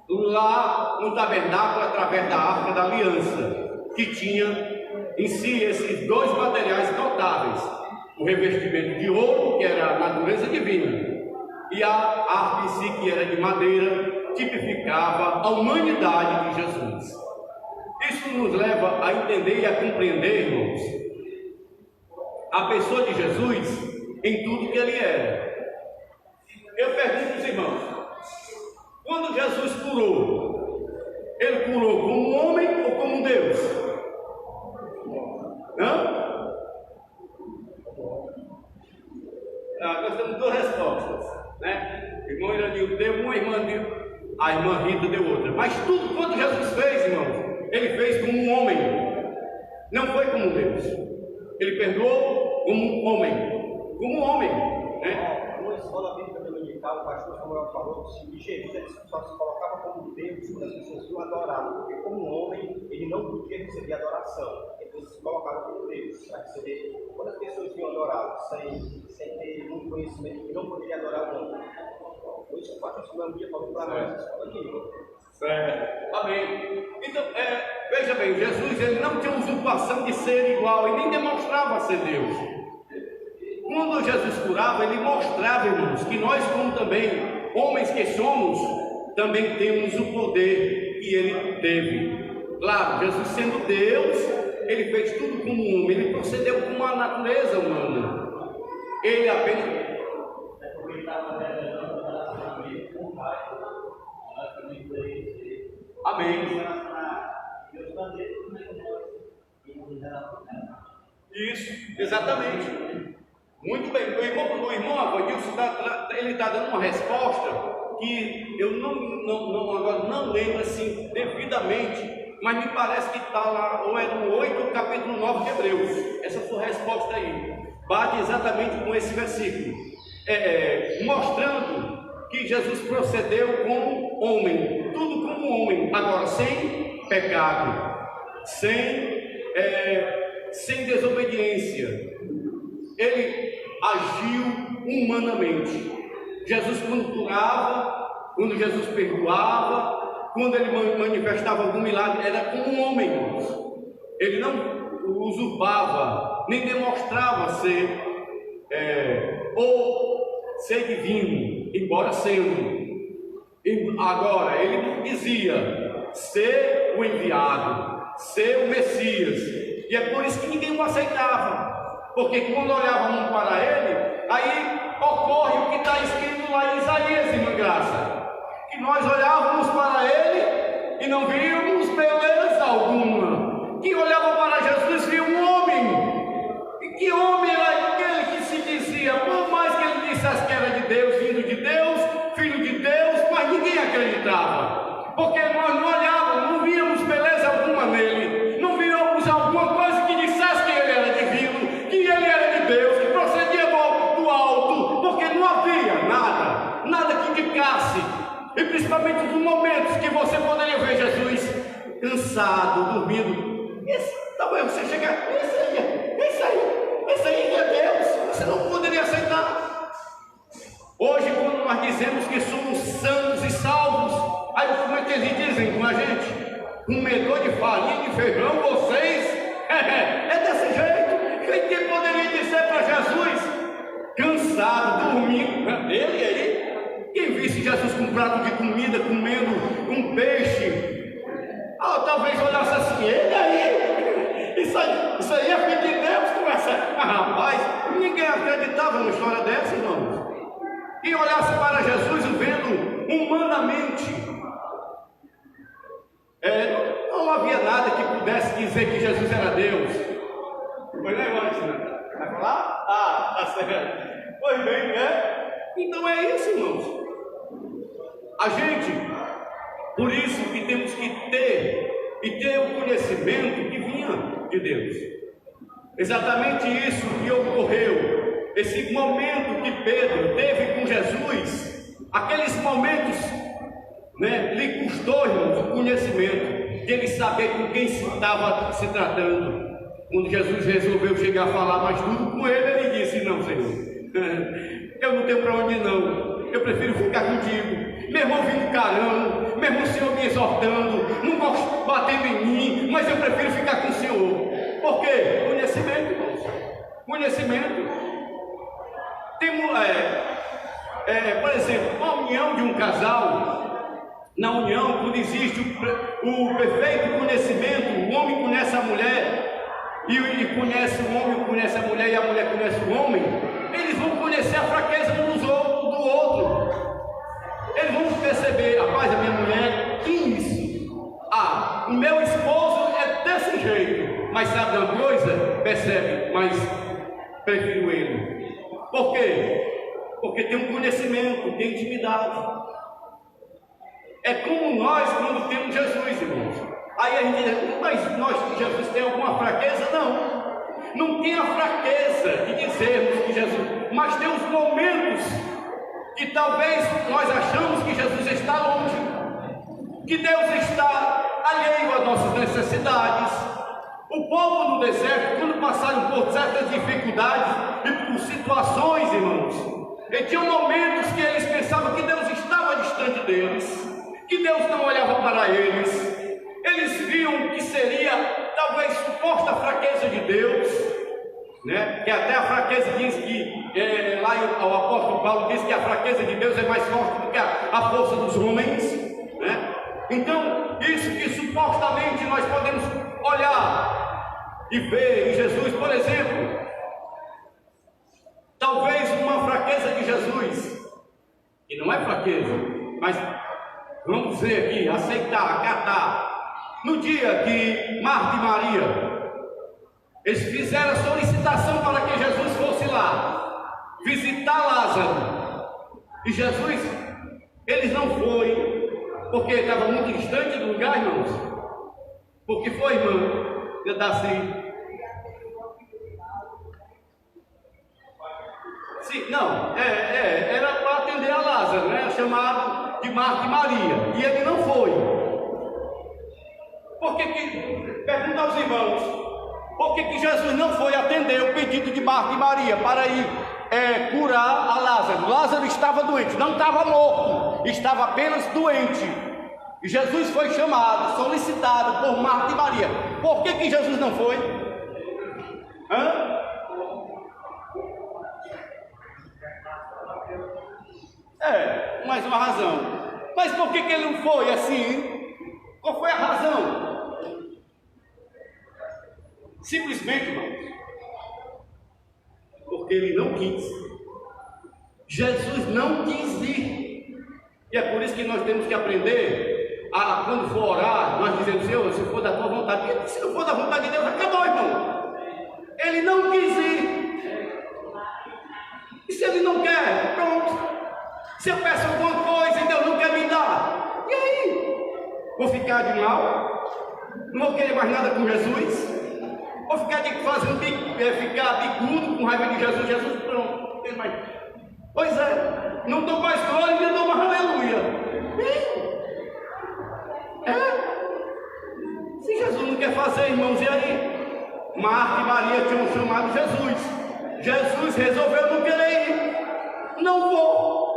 [SPEAKER 1] lá no tabernáculo através da arca da aliança, que tinha em si esses dois materiais notáveis: o revestimento de ouro, que era a natureza divina, e a arca em si, que era de madeira, tipificava a humanidade de Jesus. Isso nos leva a entender e a compreender, irmãos, a pessoa de Jesus em tudo que ele era. Eu pergunto aos irmãos, quando Jesus curou, ele curou como homem ou como Deus? Não? Nós temos duas respostas, né? O irmão Iranil deu uma, a irmã Rita deu outra. Mas tudo quanto Jesus fez, irmãos, ele fez como um homem, não foi como Deus. Ele perdoou como um homem, né?
[SPEAKER 3] Numa escola bíblica dominical, o pastor Samuel falou que Jesus só se colocava como Deus quando as pessoas o adoravam, porque como homem ele não podia receber adoração, então ele se colocava como Deus para receber. Quando as pessoas iam adorá-lo sem ter muito conhecimento, que não poderia adorar o homem. Por isso o pastor Samuel falou para nós na escola bíblica.
[SPEAKER 1] Certo. Amém. Então, veja bem, Jesus ele não tinha usurpação de ser igual e nem demonstrava ser Deus. Quando Jesus curava, ele mostrava, irmãos, que nós, como também homens que somos, também temos o poder que ele teve. Claro, Jesus sendo Deus, ele fez tudo como homem, ele procedeu com a natureza humana. Ele apenas amém. Isso, exatamente. Muito bem. O irmão Avanilson ele está dando uma resposta que eu agora não lembro assim devidamente, mas me parece que está lá, ou é no 8, capítulo 9 de Hebreus. Essa sua resposta aí bate exatamente com esse versículo, mostrando que Jesus procedeu como homem, tudo como homem, agora sem pecado, sem desobediência. Ele agiu humanamente. Jesus, quando curava, quando Jesus perdoava, quando ele manifestava algum milagre, era como um homem. Ele não usurpava, nem demonstrava ser divino, embora sendo. Agora, ele dizia ser o enviado, ser o Messias, e é por isso que ninguém o aceitava, porque quando olhavam para ele, aí ocorre o que está escrito lá em Isaías, irmã Graça, que nós olhávamos para ele e não víamos beleza alguma. Quem olhava para Jesus via um homem. E que homem era aquele que se dizia, por mais que ele dissesse que era de Deus, vindo de Deus, filho de Deus, mas ninguém acreditava, porque nós não olhávamos, não víamos beleza alguma nele, não víamos alguma coisa que dissesse que ele era divino, que ele era de Deus, que procedia do alto, porque não havia nada que indicasse. E principalmente nos momentos que você poderia ver Jesus cansado, dormindo, talvez você chegar, esse aí é Deus, você não poderia aceitar. Hoje, quando nós dizemos que somos santos e salvos, aí como é que eles dizem com a gente? Comedor de farinha de feijão, vocês? É desse jeito. Quem poderia dizer para Jesus, cansado, dormindo, ele aí? Quem visse Jesus com um prato de comida, comendo Talvez olhasse assim, ele aí, isso aí é filho de Deus, conversa. Rapaz, ninguém acreditava numa história dessa, irmãos. E olhasse para Jesus vendo humanamente. Não havia nada que pudesse dizer que Jesus era Deus. Foi negócio, né? Vai falar? Tá certo. Pois bem, né? Então é isso, irmãos. A gente, por isso que temos que ter o conhecimento que vinha de Deus. Exatamente isso que ocorreu. Esse momento que Pedro teve com Jesus, aqueles momentos, né, lhe custou, irmãos, o conhecimento de ele saber com quem se estava se tratando. Quando Jesus resolveu chegar a falar mais tudo com ele, ele disse: não, Senhor, eu não tenho para onde ir, não. Eu prefiro ficar contigo. Meu irmão vindo carando, meu irmão o Senhor me exortando, não gosto batendo em mim, mas eu prefiro ficar com o Senhor. Por quê? Conhecimento, irmãos. Conhecimento. Temos, por exemplo, a união de um casal. Na união, quando existe o perfeito conhecimento, o homem conhece a mulher, e conhece o homem, conhece a mulher, e a mulher conhece o homem, eles vão conhecer a fraqueza um do outro. Eles vão perceber: rapaz, a minha mulher, que isso? O meu esposo é desse jeito, mas sabe uma coisa? Percebe, mas prefiro ele. Por quê? Porque tem um conhecimento, tem intimidade. É como nós quando temos Jesus, irmãos. Aí a gente diz: mas nós, Jesus, tem alguma fraqueza? Não tem a fraqueza de dizermos que Jesus, mas tem os momentos que talvez nós achamos que Jesus está longe, que Deus está alheio às nossas necessidades. O povo no deserto, quando passaram por certas dificuldades e por situações, irmãos, tinham momentos que eles pensavam que Deus estava distante deles, que Deus não olhava para eles. Eles viam que seria talvez suposta fraqueza de Deus, né? Que até a fraqueza diz que, lá o apóstolo Paulo diz que a fraqueza de Deus é mais forte do que a força dos homens, né? Então, isso que supostamente nós podemos olhar e ver em Jesus, por exemplo, talvez uma fraqueza de Jesus, que não é fraqueza, mas vamos dizer aqui, aceitar, acatar. No dia que Marta e Maria, eles fizeram a solicitação para que Jesus fosse lá visitar Lázaro, e Jesus, eles não foi, porque estava muito distante do lugar, irmãos. Porque foi, irmão, assim. Sim, não, era para atender a Lázaro, né? Chamado de Marta e Maria, e ele não foi. Por que pergunta aos irmãos, por que Jesus não foi atender o pedido de Marta e Maria para ir curar a Lázaro? Lázaro estava doente, não estava morto, estava apenas doente. E Jesus foi chamado, solicitado por Marta e Maria. Por que Jesus não foi? Mais uma razão. Mas por que ele não foi assim? Qual foi a razão? Simplesmente, irmãos, porque ele não quis. Jesus não quis ir. E é por isso que nós temos que aprender a, quando for orar, nós dizemos: Senhor, se for da tua vontade. Porque se não for da vontade de Deus, acabou, irmão. Ele não quis ir. E se ele não quer, pronto. Se eu peço alguma coisa e Deus não quer me dar, e aí? Vou ficar de mal? Não vou querer mais nada com Jesus? Vou ficar ficar bicudo com raiva de Jesus? Jesus, pronto, não tem mais. Pois é, não dou mais glória e não dou mais aleluia. Se Jesus não quer fazer, irmãos, e aí? Marta e Maria tinham chamado Jesus. Jesus resolveu não querer ir. Não vou.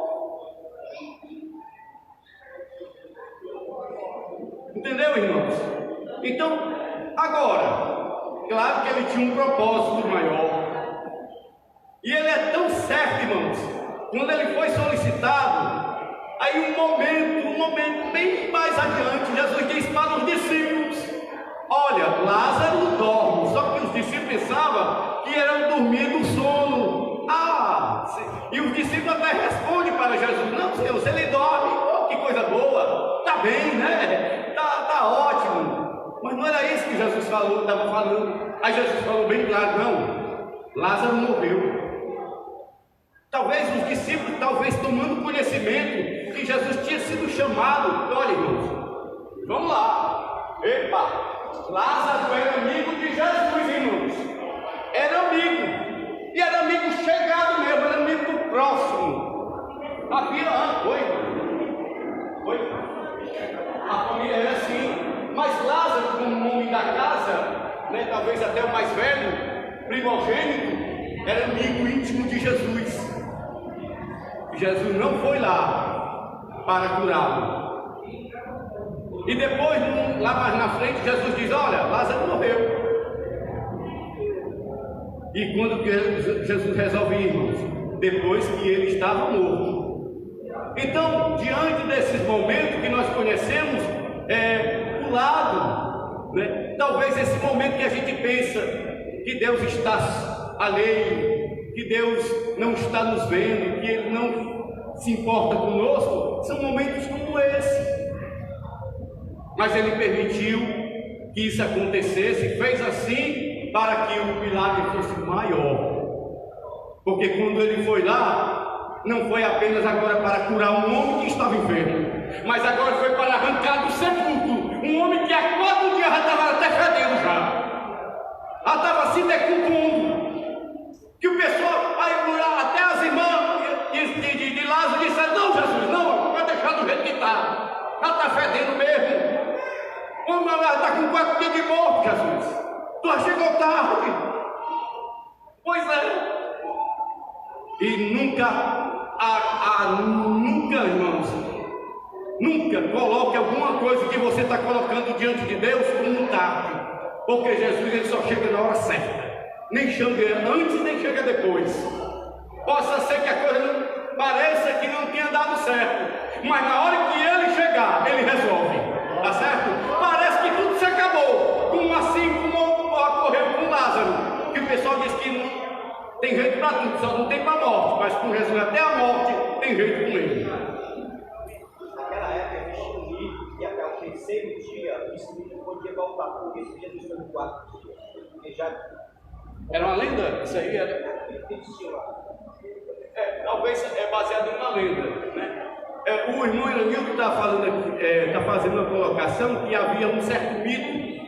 [SPEAKER 1] Entendeu, irmãos? Então, agora, claro que ele tinha um propósito maior. E ele é tão certo, irmãos, quando ele foi solicitado, aí um momento momento bem mais adiante, Jesus diz para os discípulos: olha, Lázaro dorme. Só que os discípulos pensavam que era dormir do sono. E os discípulos até respondem para Jesus: não, Senhor, se ele dorme, oh, que coisa boa, está bem, né? Tá ótimo. Mas não era isso que Jesus estava falando. Aí Jesus falou bem claro: não, Lázaro morreu. Talvez os discípulos, tomando conhecimento que Jesus tinha sido chamado. Olha, irmãos, vamos lá. Epa, Lázaro era amigo de Jesus, irmãos. Era amigo. E era amigo chegado mesmo, era amigo próximo. Oi? A família era assim. Mas Lázaro, como homem da casa, né, talvez até o mais velho, primogênito, era amigo íntimo de Jesus. Jesus não foi lá para curá-lo. E depois, lá mais na frente, Jesus diz: olha, Lázaro morreu. E quando Jesus resolve ir, irmãos? Depois que ele estava morto. Então, diante desses momentos que nós conhecemos, o lado, né? Talvez esse momento que a gente pensa que Deus está alheio, que Deus não está nos vendo, que Ele não se importa conosco, são momentos como esse. Mas Ele permitiu que isso acontecesse, fez assim para que o milagre fosse maior. Porque quando Ele foi lá, não foi apenas agora para curar um homem que estava enfermo, mas agora foi para arrancar do sepulcro um homem que há 4 dias já estava até fedendo já estava se decompondo. Que o pessoal, até as irmãs de Lázaro disseram: não, Jesus, não, vai deixar do jeito que está, já está fedendo mesmo. Como ela está com 4 dias de morte, Jesus, tu já chegou tarde. Pois é. E nunca, irmãos, nunca coloque alguma coisa que você está colocando diante de Deus como tarde, porque Jesus ele só chega na hora certa. Nem chega antes, nem chega depois. Possa ser que a coisa pareça que não tenha dado certo, mas na hora que Ele chegar, Ele resolve, tá certo? Parece que tudo se acabou, como ocorreu com Lázaro, que o pessoal diz que não tem jeito para tudo, só não tem para a morte, mas com Jesus até a morte tem jeito com Ele.
[SPEAKER 3] Naquela época, vestir e até o terceiro dia, o espírito podia voltar, porque esse dia foi no 4º dia. Porque já
[SPEAKER 1] era uma lenda? Isso aí era? Talvez é baseado em uma lenda, né? O irmão Elenildo está fazendo uma colocação que havia um certo mito,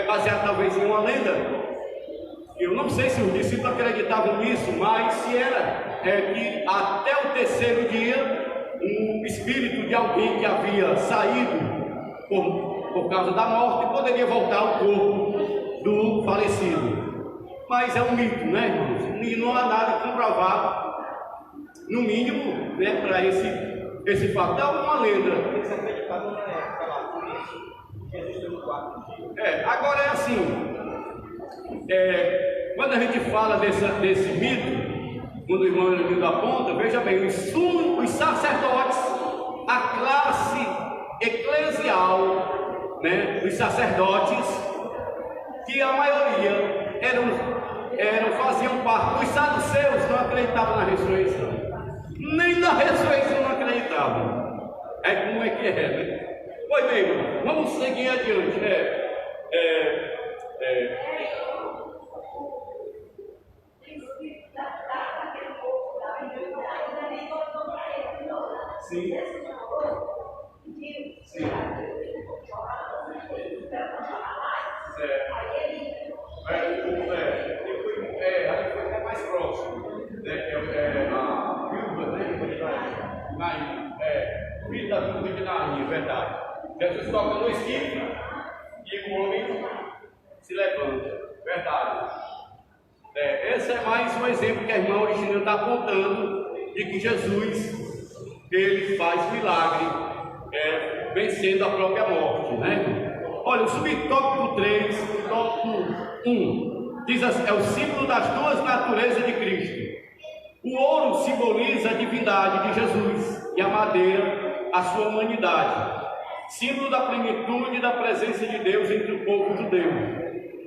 [SPEAKER 1] baseado talvez em uma lenda. Eu não sei se os discípulos acreditavam nisso, mas se era que até o terceiro dia, um espírito de alguém que havia saído por causa da morte poderia voltar ao corpo do falecido. Mas é um mito, né, irmãos? E não há nada comprovado, no mínimo, né, para esse fato. É uma lenda.
[SPEAKER 3] Eles acreditavam na época lá, por isso Jesus foi no 4º dia.
[SPEAKER 1] Agora é assim, quando a gente fala desse mito, quando o irmão Leonildo aponta, veja bem, os sacerdotes, a classe eclesial, né, os sacerdotes, que a maioria faziam parte. Os saduceus não acreditavam na ressurreição, nem na ressurreição não acreditavam. Como é que né? Pois bem, irmão, vamos seguir adiante. Sim. Sim. Aí foi até mais próximo. A viúva, filho da viúva de Naim, verdade. Jesus toca no esquife e o homem se levanta, verdade. Esse é mais um exemplo que a irmã Original está apontando de que Jesus ele faz milagre, vencendo a própria morte, né? Olha, o subtópico 3, tópico 1, diz assim: é o símbolo das duas naturezas de Cristo. O ouro simboliza a divindade de Jesus e a madeira a sua humanidade, símbolo da plenitude da presença de Deus entre o povo judeu.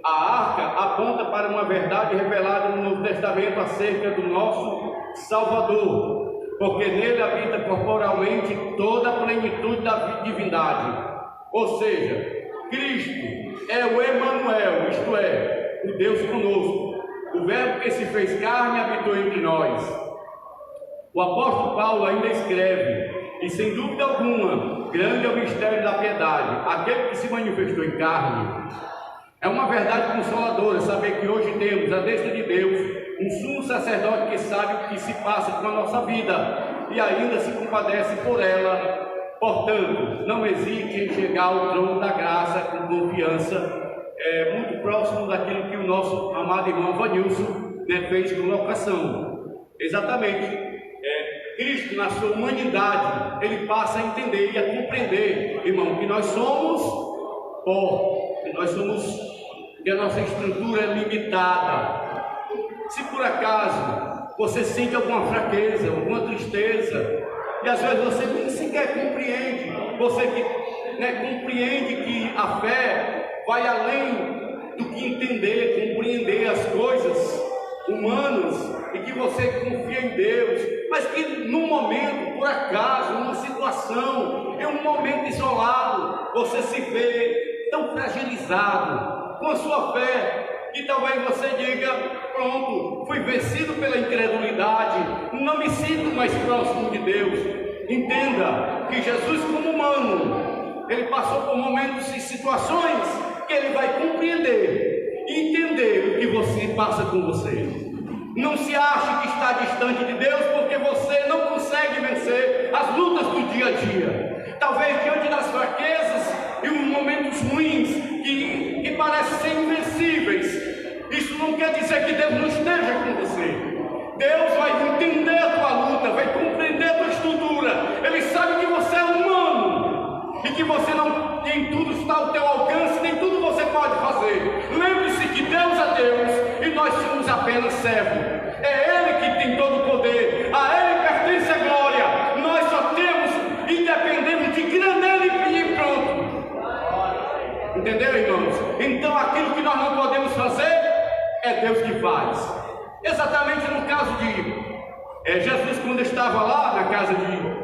[SPEAKER 1] A arca aponta para uma verdade revelada no Novo Testamento acerca do nosso Salvador, porque nele habita corporalmente toda a plenitude da divindade. Ou seja, Cristo é o Emanuel, isto é, o Deus conosco, o Verbo que se fez carne e habitou entre nós. O apóstolo Paulo ainda escreve, e sem dúvida alguma, grande é o mistério da piedade, aquele que se manifestou em carne. É uma verdade consoladora saber que hoje temos, à destra de Deus, um sumo sacerdote que sabe o que se passa com a nossa vida e ainda se compadece por ela. Portanto, não hesite em chegar ao trono da graça com confiança, muito próximo daquilo que o nosso amado irmão Vanilson fez colocação. Exatamente. Cristo, na sua humanidade, ele passa a entender e a compreender, irmão, que nós somos pó, que a nossa estrutura é limitada. Se por acaso você sente alguma fraqueza, alguma tristeza, e às vezes você nem sequer compreende, você que compreende que a fé vai além do que entender, compreender as coisas humanas, e que você confia em Deus, mas que num momento, por acaso, numa situação, em um momento isolado, você se vê tão fragilizado com a sua fé, que talvez você diga: pronto, fui vencido pela incredulidade, não me sinto mais próximo de Deus. Entenda que Jesus, como humano, ele passou por momentos e situações que ele vai compreender e entender o que você passa com você. Não se ache que está distante de Deus porque você não consegue vencer as lutas do dia a dia. Talvez diante das fraquezas e os momentos ruins que parecem ser invencíveis, isso não quer dizer que Deus não esteja com você. Deus vai entender a tua luta, vai compreender a tua estrutura. Ele sabe que você é humano e que você não tem tudo está ao teu alcance, nem tudo você pode fazer. Lembre-se que Deus é Deus e nós somos apenas servos. É Ele que tem todo o poder, a Ele pertence a glória. Nós só temos e dependemos de crer nele e pronto. Entendeu, irmãos? Então aquilo que nós não podemos fazer, é Deus que faz. Exatamente no caso de Jesus, quando estava lá na casa de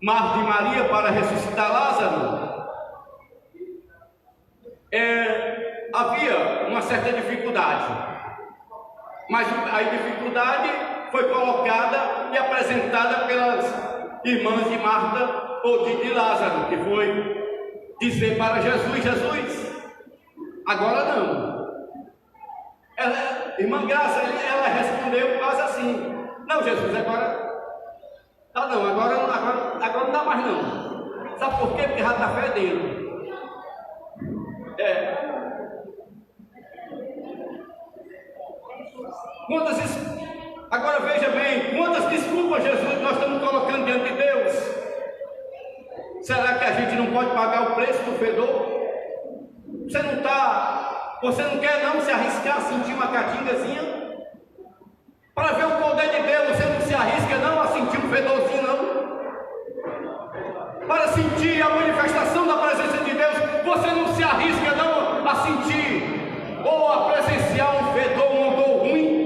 [SPEAKER 1] Marta e Maria para ressuscitar Lázaro, havia uma certa dificuldade, mas a dificuldade foi colocada e apresentada pelas irmãs de Marta ou de Lázaro, que foi dizer para Jesus: Jesus, agora não. Irmã Graça, ela respondeu quase assim: não, Jesus, agora não dá mais não. Sabe por quê? Porque já está fedendo. Agora veja bem, quantas desculpas, Jesus, nós estamos colocando diante de Deus? Será que a gente não pode pagar o preço do fedor? Você não quer não se arriscar a sentir uma catingazinha? Para ver o poder de Deus, você não se arrisca não a sentir um fedorzinho não? Para sentir a manifestação da presença de Deus, você não se arrisca não a sentir ou a presenciar um fedor, um odor ruim?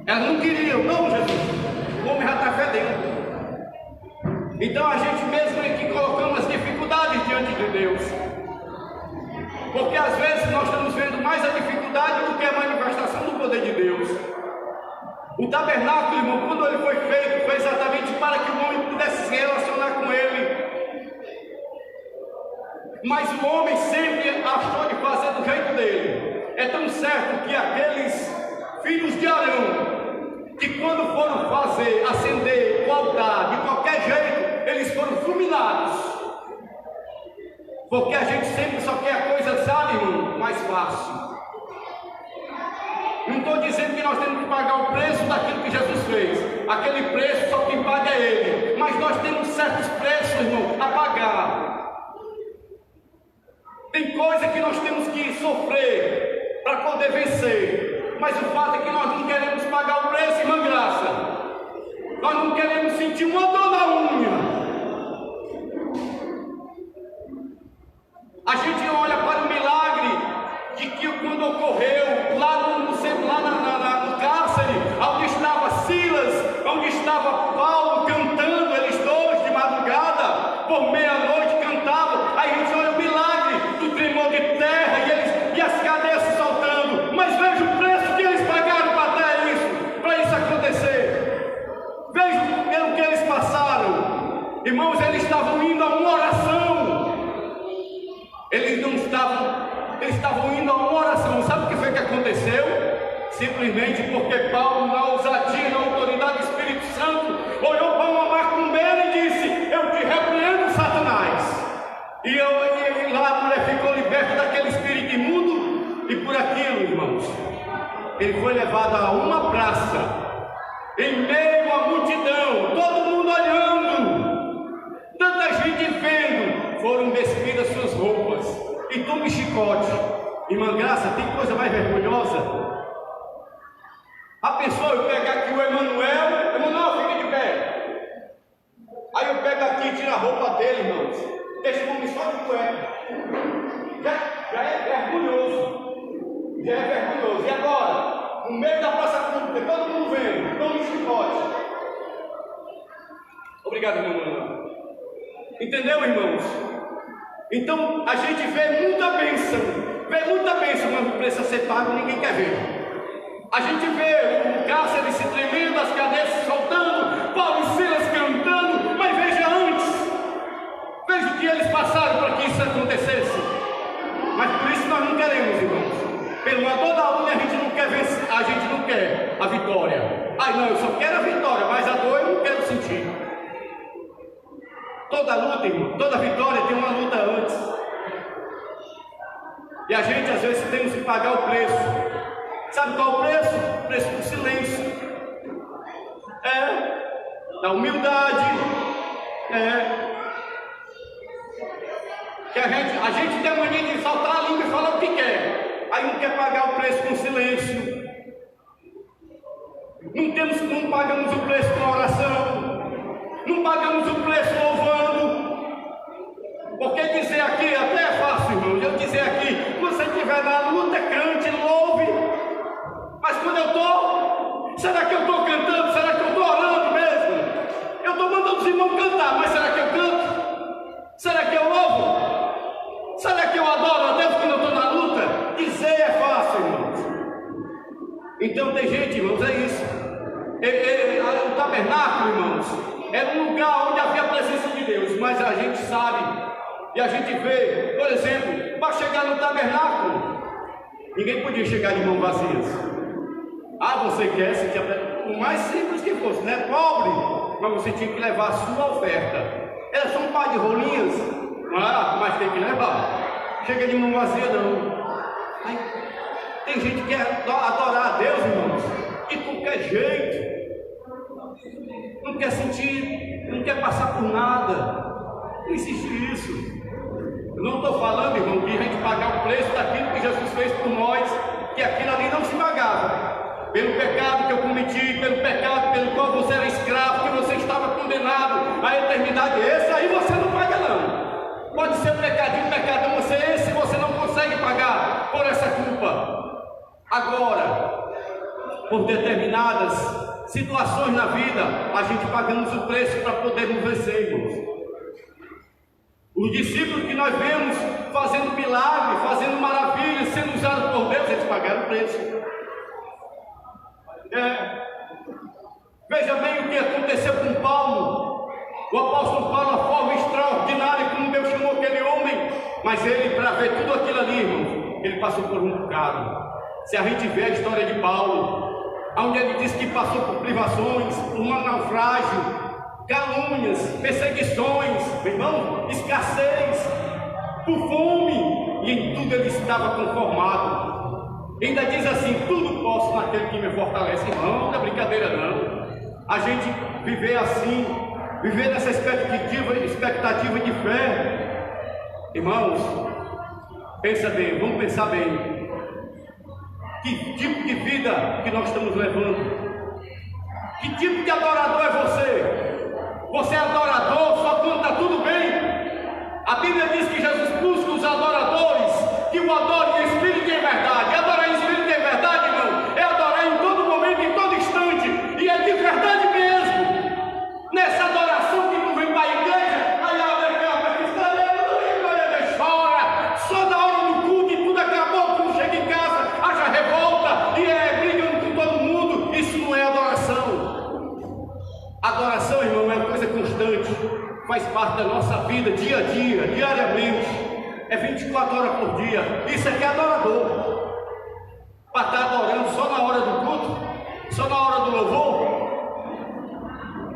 [SPEAKER 1] Elas não queriam, não, Jesus, o homem já está fedendo. Então a gente mesmo é que colocamos as dificuldades diante de Deus, porque às vezes nós estamos vendo mais a dificuldade do que a manifestação do poder de Deus. O tabernáculo, irmão, quando ele foi feito, foi exatamente para que o homem pudesse se relacionar com ele. Mas o homem sempre achou de fazer do jeito dele. É tão certo que aqueles filhos de Arão, que quando foram acender o altar de qualquer jeito, eles foram fulminados. Porque a gente sempre só quer a coisa, sabe, irmão, mais fácil. Não estou dizendo que nós temos que pagar o preço daquilo que Jesus fez. Aquele preço só quem paga é Ele. Mas nós temos certos preços, irmão, a pagar. Tem coisa que nós temos que sofrer para poder vencer. Mas o fato é que nós não queremos pagar o preço, irmã Graça. Nós não queremos sentir uma dor na unha. Irmãos, eles estavam indo a uma oração. Eles estavam indo a uma oração. Sabe o que foi que aconteceu? Simplesmente porque Paulo, na ousadia, na autoridade do Espírito Santo, olhou para uma macumbeira e disse: eu te repreendo, Satanás. E lá a mulher ficou liberta daquele espírito imundo, e por aquilo, irmãos, ele foi levado a uma praça, em meio à multidão, todo mundo olhando, tanta gente vendo, foram despidas suas roupas, e tome chicote. Irmã Graça, tem coisa mais vergonhosa? A pessoa, eu pego aqui o Emanuel, fica de pé. Aí eu pego aqui e tiro a roupa dele, irmãos, deixa o homem só de cueca. Já é vergonhoso. Já é vergonhoso. E agora, no meio da praça pública, todo mundo vendo, tome chicote. Obrigado, irmão Manuel. Entendeu, irmãos? Então a gente vê muita bênção, mas não precisa ser pago, ninguém quer ver. A gente vê o cárcere se tremendo, as cadeias se soltando, Paulo e Silas cantando, mas veja antes, veja o que eles passaram para que isso acontecesse. Mas por isso nós não queremos, irmãos. Pelo amor da luta a gente não quer vencer, a gente não quer a vitória. Ai não, eu só quero a vitória, mas a dor eu não quero sentir. Toda luta, irmão, toda vitória tem uma luta antes. E a gente às vezes temos que pagar o preço. Sabe qual o preço? O preço do silêncio. Da humildade. Que a gente tem a mania de soltar a língua e falar o que quer. Aí não quer pagar o preço com silêncio. Não pagamos o preço com oração. Não pagamos o preço louvando. Porque dizer aqui até é fácil, irmão. Eu dizer aqui, quando você estiver na luta, cante, louve. Mas quando eu estou, será que eu estou cantando? Será que eu estou orando mesmo? Eu estou mandando os irmãos cantar, mas será que eu canto? Será que eu louvo? Será que eu adoro a Deus quando eu estou na luta? Dizer é fácil, irmãos. Então tem gente, irmãos, é isso. O tabernáculo, irmãos, era um lugar onde havia a presença de Deus, mas a gente sabe, e a gente vê, por exemplo, para chegar no tabernáculo, ninguém podia chegar de mãos vazias. Você quer, se tinha, o mais simples que fosse, né? Pobre, mas você tinha que levar a sua oferta. Era só um par de rolinhas, mas tem que levar. Chega de mão vazia, não. Aí, tem gente que quer adorar a Deus, irmãos, de qualquer jeito. Não quer sentir, não quer passar por nada. Não existe isso. Eu não estou falando, irmão, que a gente pagar o preço daquilo que Jesus fez por nós, que aquilo ali não se pagava. Pelo pecado que eu cometi, pelo pecado pelo qual você era escravo, que você estava condenado à eternidade. Esse aí você não paga, não. Pode ser pecadão, esse você não consegue pagar por essa culpa. Agora, por determinadas situações na vida, a gente pagamos o preço para podermos vencer, irmãos. Os discípulos que nós vemos fazendo milagres, fazendo maravilhas, sendo usados por Deus, eles pagaram o preço. Veja bem o que aconteceu com Paulo. O apóstolo Paulo, a forma extraordinária como Deus chamou aquele homem. Mas ele, para ver tudo aquilo ali, irmãos, ele passou por um bocado. Se a gente vê a história de Paulo, onde ele diz que passou por privações, por um naufrágio, calúnias, perseguições, irmão, escassez, por fome, e em tudo ele estava conformado. Ainda diz assim: tudo posso naquele que me fortalece. Irmão, não é brincadeira não. A gente viver assim, viver nessa expectativa de fé, irmãos, pensa bem, vamos pensar bem. Que tipo de vida que nós estamos levando? Que tipo de adorador é você? Você é adorador só quando está tudo bem? A Bíblia diz que Jesus busca os adoradores que o adorem em espírito e em verdade. Adorar em espírito e em verdade, irmão, é adorar em todo momento, em todo instante, e é de verdade mesmo. Nessa adoração que não vem para a igreja, aí abre a cama, chora, só na hora do culto e tudo acabou, quando chega em casa, haja revolta e brigando com todo mundo. Isso não é adoração. Adoração, irmão, é uma coisa constante. faz parte da nossa vida, dia a dia, diariamente. É 24 horas por dia. Isso aqui é adorador. Para estar adorando só na hora do culto? Só na hora do louvor?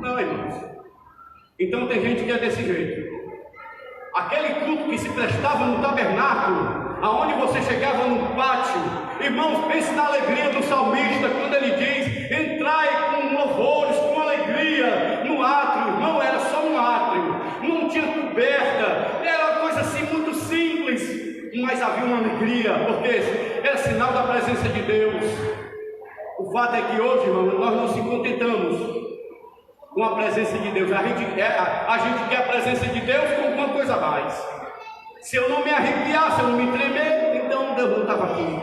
[SPEAKER 1] Não, irmãos. Então tem gente que é desse jeito. Aquele culto que se prestava no tabernáculo, aonde você chegava no pátio, irmãos, pense na alegria do salmista, quando ele diz: entrai com louvores, com alegria no átrio. Não era só um átrio, não tinha coberta, era uma coisa assim muito simples, mas havia uma alegria, porque era sinal da presença de Deus. O fato é que hoje, irmãos, nós não se contentamos com a presença de Deus. A gente quer a presença de Deus com alguma coisa a mais. Se eu não me arrepiar, se eu não me tremer, então Deus não estava aqui.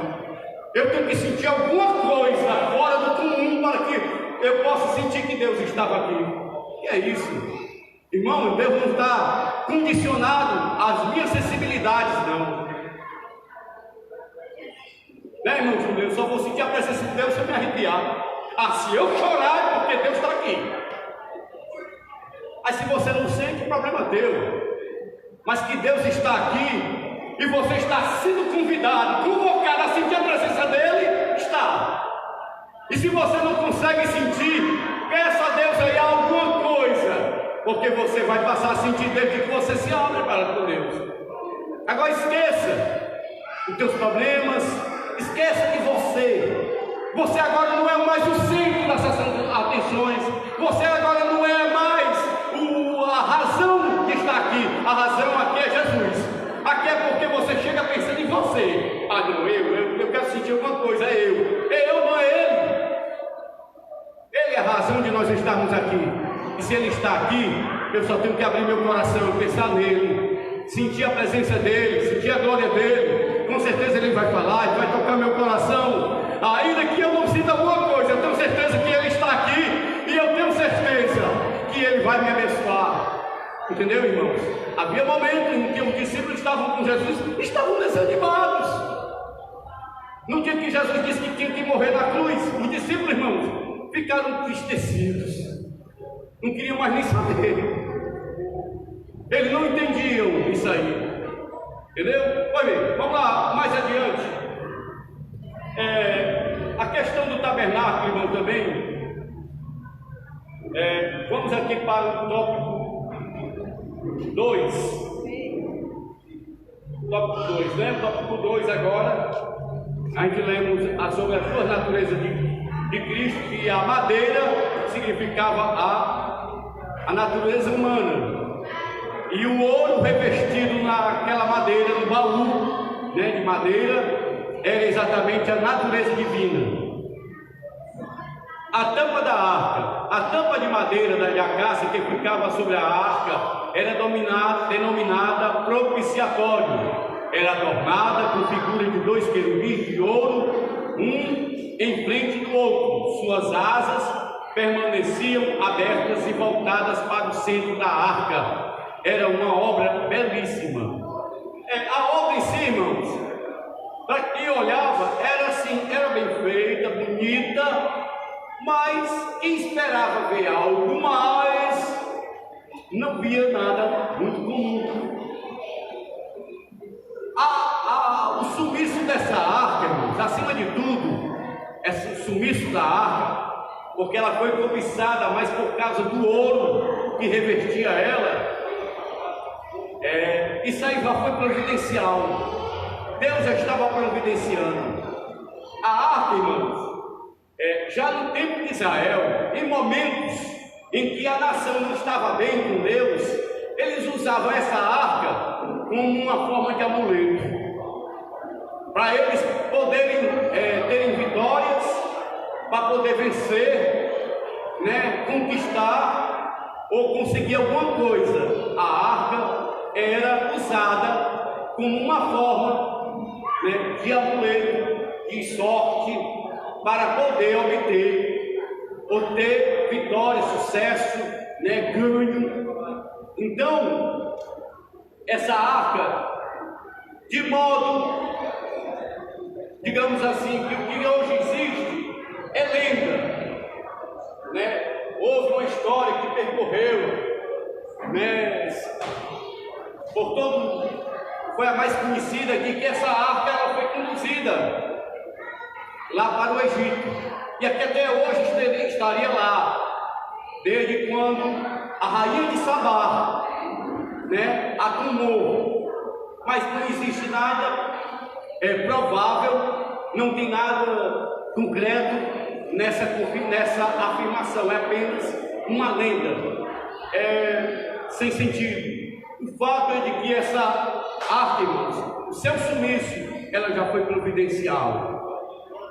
[SPEAKER 1] Eu tenho que sentir alguma coisa fora do comum para que eu possa sentir que Deus estava aqui. E é isso, irmão. Deus não está condicionado às minhas sensibilidades, não. Né, irmão Júlio? Eu só vou sentir a presença de Deus se eu me arrepiar. Se eu chorar é porque Deus está aqui. Aí se você não sente, o problema é teu. Mas que Deus está aqui e você está sendo convidado, convocado a sentir a presença dele, está. E se você não consegue sentir, peça a Deus aí alguma coisa, porque você vai passar a sentir desde que você se abre para com Deus. Agora esqueça os teus problemas, esqueça de você. Você agora não é mais o centro dessas atenções. Você agora não é mais a razão de estar aqui. A razão aqui é Jesus. Aqui é porque você chega pensando em você. Não, eu quero sentir alguma coisa. É eu, não é ele. Ele é a razão de nós estarmos aqui. E se ele está aqui, eu só tenho que abrir meu coração e pensar nele, sentir a presença dele, sentir a glória dele. Com certeza ele vai falar, ele vai tocar meu coração. Ainda que eu não sinta alguma coisa, eu tenho certeza que ele está aqui. E eu tenho certeza que ele vai me abençoar. Entendeu, irmãos? Havia momentos em que os discípulos estavam com Jesus, estavam desanimados. No dia que Jesus disse que tinha que morrer na cruz, os discípulos, irmãos, ficaram entristecidos. Não queriam mais nem saber. Eles não entendiam isso aí. Entendeu? Olha bem, vamos lá, mais adiante. A questão do tabernáculo, irmão, também. Vamos aqui para o tópico 2. Tópico 2, né? Tópico 2 agora. A gente lemos sobre a sua natureza de Cristo, que a madeira significava a natureza humana. E o ouro revestido naquela madeira, no baú, né, de madeira, era exatamente a natureza divina. A tampa da arca, a tampa de madeira da acácia que ficava sobre a arca, era denominada propiciatório. Era adornada com figura de 2 querubins de ouro, um em frente do outro. Suas asas permaneciam abertas e voltadas para o centro da arca. Era uma obra belíssima. A obra em si, irmãos, para quem olhava, era assim, era bem feita, bonita, mas quem esperava ver algo mais, não via nada muito comum. O sumiço dessa arca, irmãos, acima de tudo, o sumiço da arca, porque ela foi cobiçada, mas por causa do ouro que revestia ela, isso aí já foi providencial. Deus já estava providenciando. A arca, irmãos, já no tempo de Israel, em momentos em que a nação não estava bem com Deus, eles usavam essa arca como uma forma de amuleto, para eles poderem terem vitórias, para poder vencer, né, conquistar ou conseguir alguma coisa. A arca era usada como uma forma, né, de amuleto, de sorte, para poder obter vitória, sucesso, né, ganho. Então, essa arca, de modo, digamos assim, que o que hoje existe é lenda, né? Houve uma história que percorreu né, por todo, foi a mais conhecida, de que essa arca ela foi conduzida lá para o Egito, e aqui até hoje estaria lá, desde quando a rainha de Sabá, né, a tomou, mas não existe nada provável, não tem nada concreto nessa afirmação, é apenas uma lenda, sem sentido. O fato é de que essa arca, irmãos, o seu sumiço, ela já foi providencial.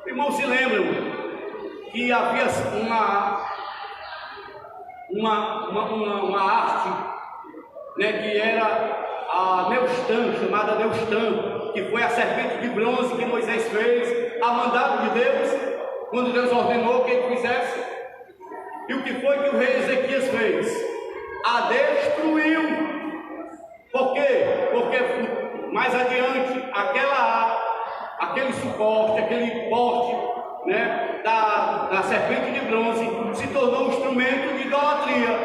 [SPEAKER 1] Irmãos, se lembram que havia uma arte, né, que era a Neustã, chamada Neustã, que foi a serpente de bronze que Moisés fez a mandado de Deus, quando Deus ordenou que ele fizesse. E o que foi que o rei Ezequias fez? A destruiu. Por quê? Porque mais adiante, aquele suporte, aquele porte, né, da serpente de bronze se tornou um instrumento de idolatria,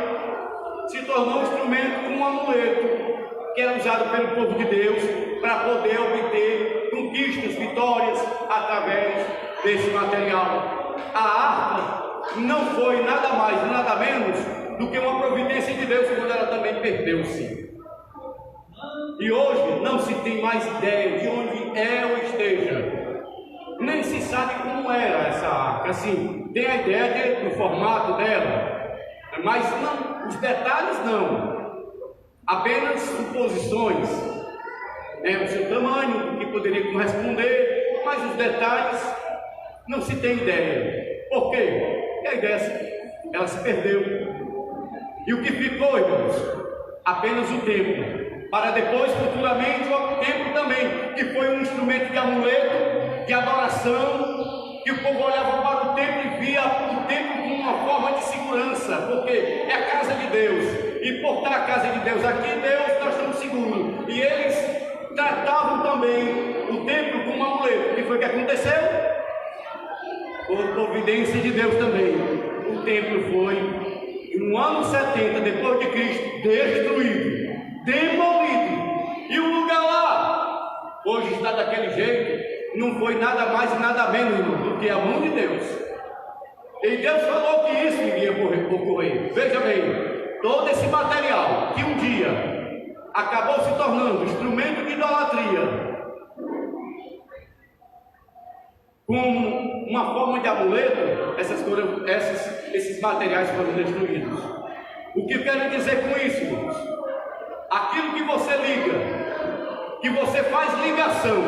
[SPEAKER 1] se tornou um instrumento, um amuleto, que era usado pelo povo de Deus para poder obter conquistas, vitórias através desse material. A arca não foi nada mais, nada menos do que uma providência de Deus, quando ela também perdeu-se. E hoje não se tem mais ideia de onde ela esteja, nem se sabe como era essa arca. Assim, tem a ideia do formato dela, mas não, os detalhes não. Apenas suposições, o seu tamanho, o que poderia corresponder, mas os detalhes não se tem ideia. Por quê? Porque a ideia ela se perdeu. E o que ficou, irmãos? Apenas o templo, para depois, futuramente, o templo também, que foi um instrumento de amuleto, de adoração, que o povo olhava para o templo e via o templo como uma forma de segurança, porque é a casa de Deus, e por estar a casa de Deus aqui, Deus, nós estamos seguros. E eles tratavam também o templo como um amuleto. O que foi que aconteceu? Por providência de Deus também, o templo foi, no ano 70 depois de Cristo, destruído, demolido, e o lugar lá hoje está daquele jeito. Não foi nada mais e nada menos, irmão, do que a mão de Deus. E Deus falou que isso iria ocorrer. Veja bem, todo esse material que um dia acabou se tornando instrumento de idolatria, como uma forma de amuleto, esses materiais foram destruídos. O que eu quero dizer com isso, irmãos? Aquilo que você liga, que você faz ligação,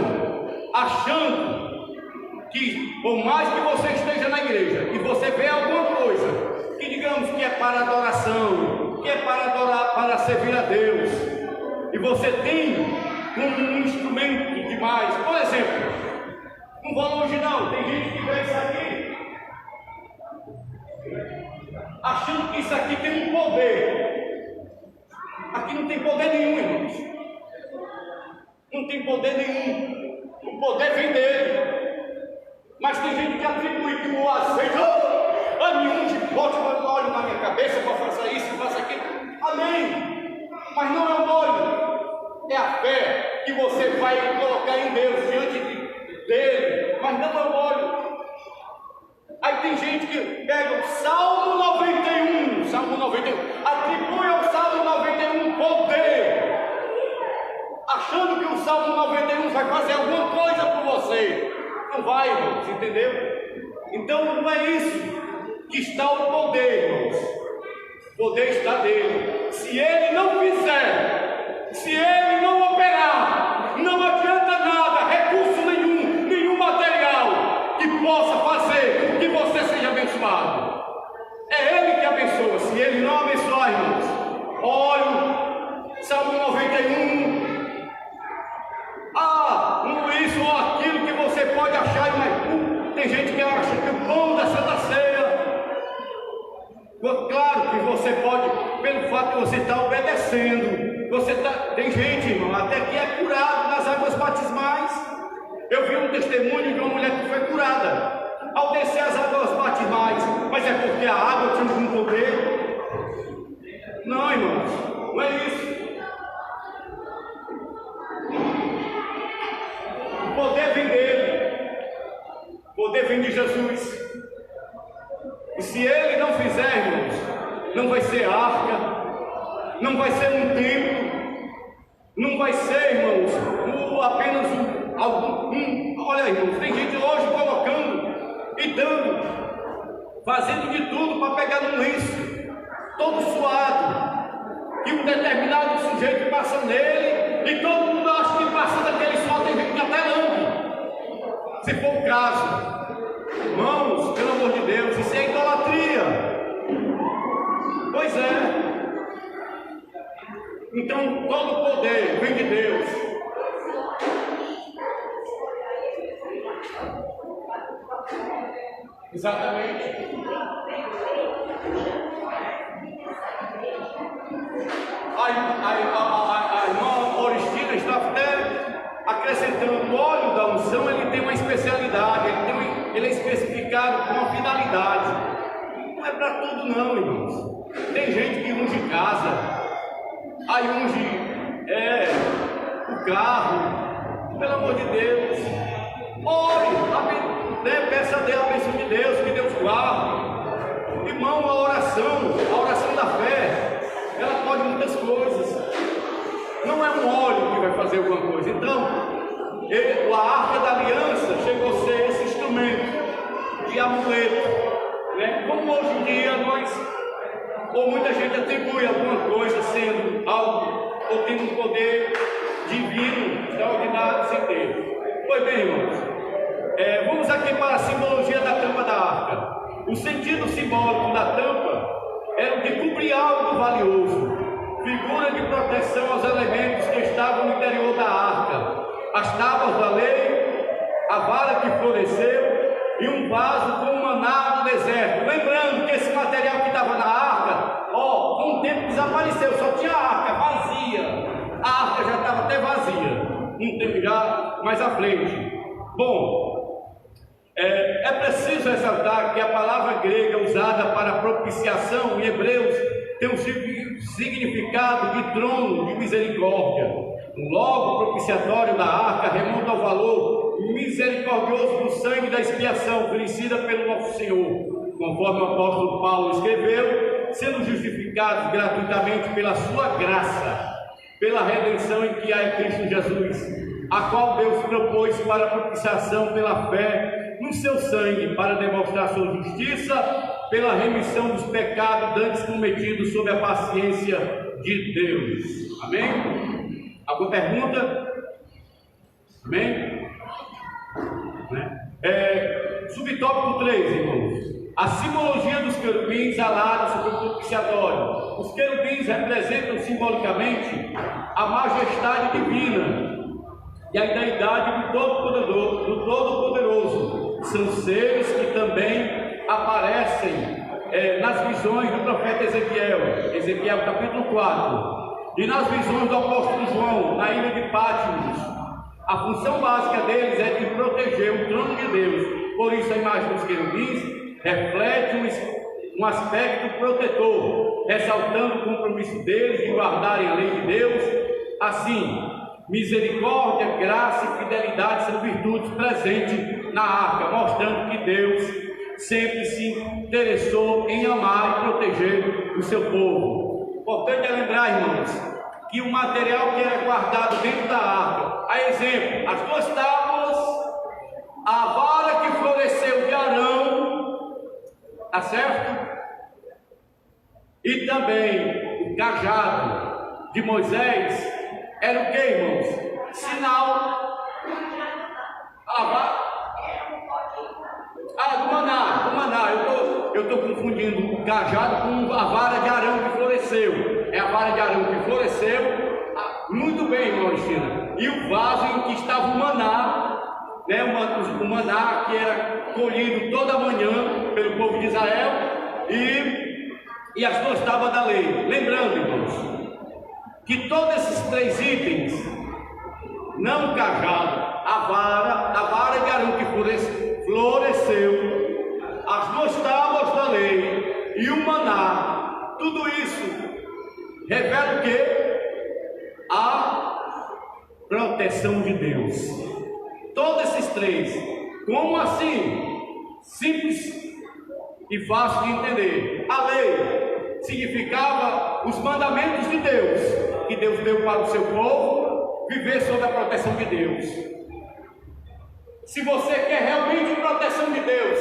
[SPEAKER 1] achando que, por mais que você esteja na igreja e você vê alguma coisa que digamos que é para adoração, que é para adorar, para servir a Deus, e você tem como um instrumento demais, por exemplo, não vou longe não, tem gente que vê isso aqui achando que isso aqui tem um poder. Aqui não tem poder nenhum, irmãos. Não tem poder nenhum. O poder vem dele. Mas tem gente que atribui que o azeite, nenhum de bote óleo na minha cabeça, para fazer isso, faça aquilo. Amém. Mas não é o óleo. É a fé que você vai colocar em Deus diante dele. Mas não é o óleo. Aí tem gente que pega o Salmo 91, atribui ao Salmo 91 poder, achando que o Salmo 91 vai fazer alguma coisa por você. Não vai, irmãos, entendeu? Então não é isso que está o poder, irmãos. O poder está dele. Se ele não fizer, se ele não operar, não adianta nada, recurso nenhum material que possa fazer com que você seja abençoado. É ele que abençoa. Se ele não abençoar, irmãos, óleo, Salmo 91, isso ou aquilo que você pode achar, mas tem gente que acha que o pão da Santa Ceia, claro que você pode, pelo fato de você estar obedecendo, tem gente, irmão, até que é curado nas águas batismais. Eu vi um testemunho de uma mulher que foi curada ao descer as águas batismais, mas é porque a água tinha algum poder? Não, irmãos. Não é isso. O poder vem dele. O poder vem de Jesus. E se ele não fizer, irmãos, não vai ser arca, não vai ser um templo, não vai ser, irmãos, apenas olha, irmãos, tem gente hoje colocando e dando, fazendo de tudo para pegar no lenço, todo suado, e um determinado sujeito passa nele, e todo mundo acha que passa daquele sol, tem gente que até lambe, se for o caso. Irmãos, pelo amor de Deus, isso é idolatria. Pois é. Então, todo o poder vem de Deus. Exatamente. A irmã Oristina está até acrescentando: o óleo da unção, ele tem uma especialidade, ele é especificado com uma finalidade. Não é para tudo não, irmãos. Tem gente que unge casa, aí unge o carro. Pelo amor de Deus, ore, peça a Deus a bênção de Deus, que Deus guarde. Irmão, a oração da fé, ela pode muitas coisas. Não é um óleo que vai fazer alguma coisa. Então, a arca da aliança chegou a ser esse instrumento de amuleto, né? Como hoje em dia ou muita gente atribui alguma coisa sendo algo, ou tendo um poder divino, extraordinário, sem ter. Pois bem, irmãos, vamos aqui para a simbologia da tampa da arca. O sentido simbólico da tampa era o de cobrir algo valioso, figura de proteção aos elementos que estavam no interior da arca, as tábuas da lei, a vara que floresceu e um vaso com maná no deserto. Lembrando que esse material que estava na arca, com o tempo desapareceu, só tinha a arca vazia. A arca já estava até vazia, um tempo já mais à frente. Bom, é preciso ressaltar que a palavra grega usada para propiciação em Hebreus tem um significado de trono de misericórdia. Logo, o propiciatório da arca remonta ao valor misericordioso do sangue da expiação oferecida pelo nosso Senhor, conforme o apóstolo Paulo escreveu, sendo justificados gratuitamente pela sua graça, pela redenção em que há em Cristo Jesus, a qual Deus propôs para a propiciação pela fé no seu sangue, para demonstrar sua justiça, pela remissão dos pecados antes cometidos sob a paciência de Deus. Amém? Alguma pergunta? Amém? Subtópico 3, irmãos. A simbologia dos querubins alados sobre o propiciatório. Os querubins representam simbolicamente a majestade divina e a identidade do Todo-Poderoso. São seres que também aparecem nas visões do profeta Ezequiel capítulo 4, e nas visões do apóstolo João, na ilha de Patmos. A função básica deles é de proteger o trono de Deus. Por isso a imagem dos querubins reflete um aspecto protetor, ressaltando o compromisso deles de guardarem a lei de Deus. Assim, misericórdia, graça e fidelidade são virtudes presentes na arca, mostrando que Deus sempre se interessou em amar e proteger o seu povo. Importante é lembrar, irmãos, que o material que era guardado dentro da arca, a exemplo, as duas tábuas, a vara que floresceu de Arão, tá certo? E também o cajado de Moisés, era o que, irmãos? Sinal. Do maná. Eu estou confundindo o cajado com a vara de Arão que floresceu. É a vara de Arão que floresceu. Muito bem, irmão Cristina. E o vaso em que estava o maná, né? O maná que era colhido toda manhã pelo povo de Israel, e as duas tábuas da lei. Lembrando, irmãos, que todos esses três itens, não o cajado, a vara de Arão que floresceu, as duas tábuas da lei e o maná, tudo isso revela o quê? A proteção de Deus. Todos esses três. Como assim? Simples e fácil de entender. A lei significava os mandamentos de Deus, que Deus deu para o seu povo viver sob a proteção de Deus. Se você quer realmente proteção de Deus,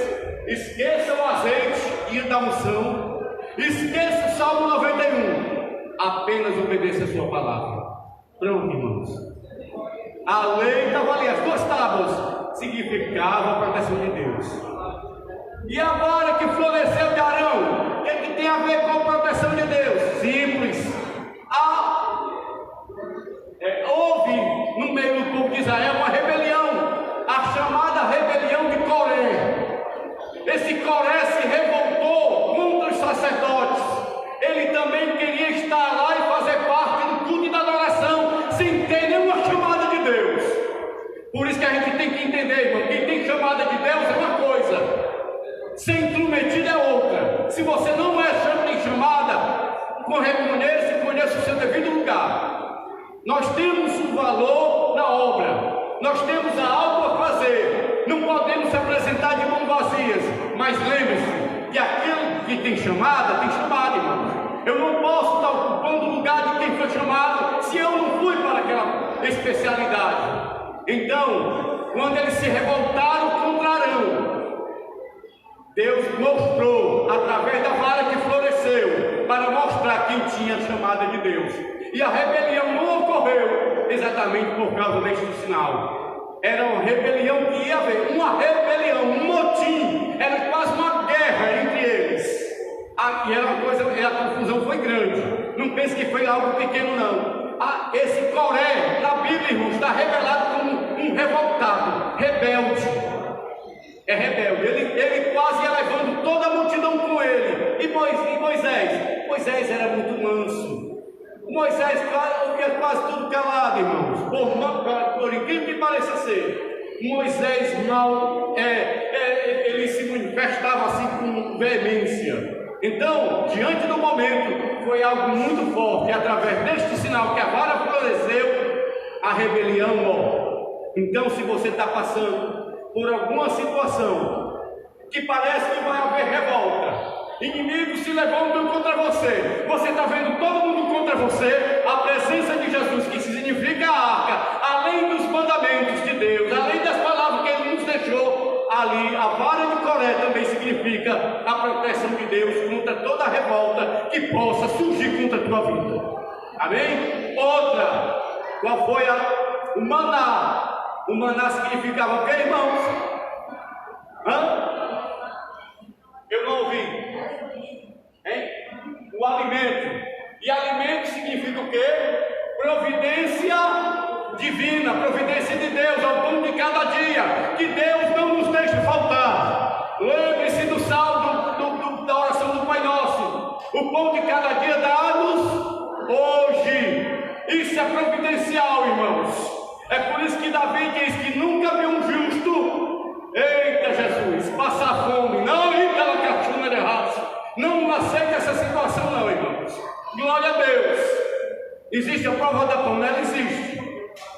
[SPEAKER 1] esqueça o azeite e da unção, esqueça o Salmo 91, apenas obedeça a sua palavra. Pronto, irmãos. A lei estava ali, as duas tábuas significavam a proteção de Deus. E a vara que floresceu de Arão, o que tem a ver com a proteção de Deus? Simples. Houve no meio do povo de Israel uma rebelião, a chamada rebelião de Coré. Esse Coré se revoltou contra os sacerdotes. Ele também queria estar lá e fazer parte do culto e da adoração, sem ter nenhuma chamada de Deus. Por isso que a gente tem que entender, irmão, quem tem chamada de Deus é uma coisa, ser intrometido é outra. Se você não tem chamada, reconheça o seu devido lugar. Nós temos um valor na obra, nós temos algo a fazer, não podemos se apresentar de mãos vazias, mas lembre-se que aquele que tem chamada, irmãos. Eu não posso estar ocupando o lugar de quem foi chamado, se eu não fui para aquela especialidade. Então, quando eles se revoltaram contra Arão, Deus mostrou, através da vara que floresceu, para mostrar quem tinha a chamada de Deus. E a rebelião não ocorreu exatamente por causa deste sinal. Era uma rebelião que ia haver, uma rebelião, um motim, era quase uma guerra entre eles. E era uma coisa, e a confusão foi grande. Não pense que foi algo pequeno, não. Esse Coré, na Bíblia, irmãos, está revelado como um revoltado, rebelde. É rebelde, ele quase ia levando toda a multidão com ele. E Moisés? Moisés era muito manso. Moisés ouvia quase tudo calado, irmãos. Por incrível que pareça ser, Moisés ele se manifestava assim com veemência. Então, diante do momento, foi algo muito forte. E através deste sinal que a vara floresceu, a rebelião. Então, se você está passando por alguma situação que parece que vai haver revolta, inimigos se levantam contra você, você está vendo todo mundo contra você, a presença de Jesus, que significa a arca, além dos mandamentos de Deus, além das palavras que Ele nos deixou ali, a vara de Coré também significa a proteção de Deus contra toda a revolta que possa surgir contra a tua vida. Amém? Outra, qual foi o maná? O maná significava o que, irmãos? Eu não ouvi. Hein? O alimento. E alimento significa o quê? Providência divina, providência de Deus, ao pão de cada dia. Que Deus não nos deixe faltar. Lembre-se do salmo da oração do Pai Nosso. O pão de cada dia dá-nos hoje. Isso é providencial, irmãos. É por isso que Davi diz que nunca viu um justo, eita Jesus, passar fome, não ir pela cachuna de raça. Não aceita essa situação não, irmãos. Glória a Deus. Existe a prova da panela? Existe.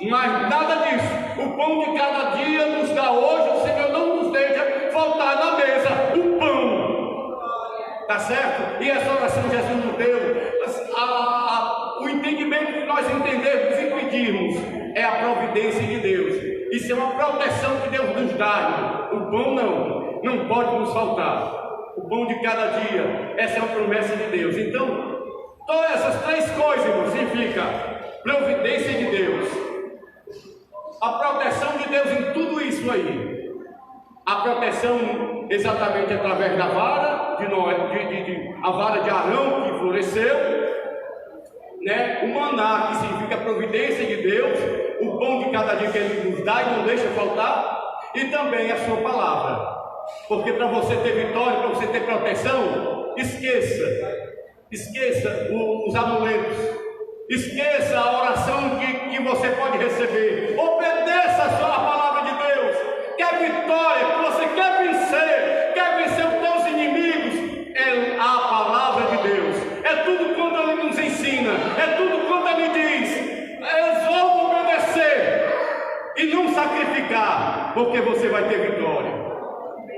[SPEAKER 1] Mas nada disso. O pão de cada dia nos dá hoje, o Senhor não nos deixa faltar na mesa o pão. Tá certo? E essa oração Jesus nos deu. O entendimento que nós entendemos e pedirmos é a providência de Deus. Isso é uma proteção que Deus nos dá. O pão não pode nos faltar. O pão de cada dia, essa é uma promessa de Deus. Então, todas essas três coisas, irmão, significa providência de Deus, a proteção de Deus em tudo isso aí, a proteção exatamente através da vara a vara de Arão que floresceu, né? O maná, que significa a providência de Deus, o pão de cada dia que Ele nos dá e não deixa faltar, e também a sua palavra. Porque para você ter vitória, para você ter proteção, esqueça os amuletos, esqueça a oração que você pode receber, obedeça a sua palavra de Deus. Quer vitória, que você quer vencer os teus inimigos, é a palavra de Deus, é tudo quando Ele nos ensina. porque você vai ter vitória.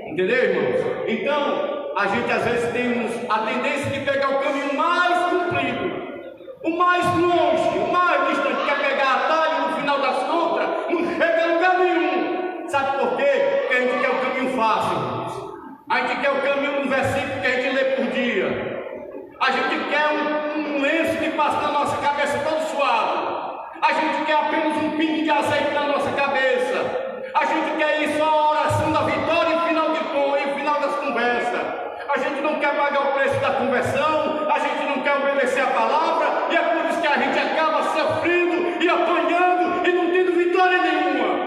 [SPEAKER 1] Entendeu, irmãos? Então, a gente às vezes temos a tendência de pegar o caminho mais comprido, o mais longe, o mais distante, quer pegar atalho, no final das contas, não chega a lugar nenhum. Sabe por quê? Porque a gente quer o caminho fácil, irmãos. A gente quer o caminho do versículo que a gente lê por dia. A gente quer um lenço que passa na nossa cabeça todo suado. A gente quer apenas um pingo de azeite na nossa cabeça. A gente quer ir só a oração da vitória e final das conversas. A gente não quer pagar o preço da conversão. A gente não quer obedecer a palavra. E é por isso que a gente acaba sofrendo e apanhando e não tendo vitória nenhuma.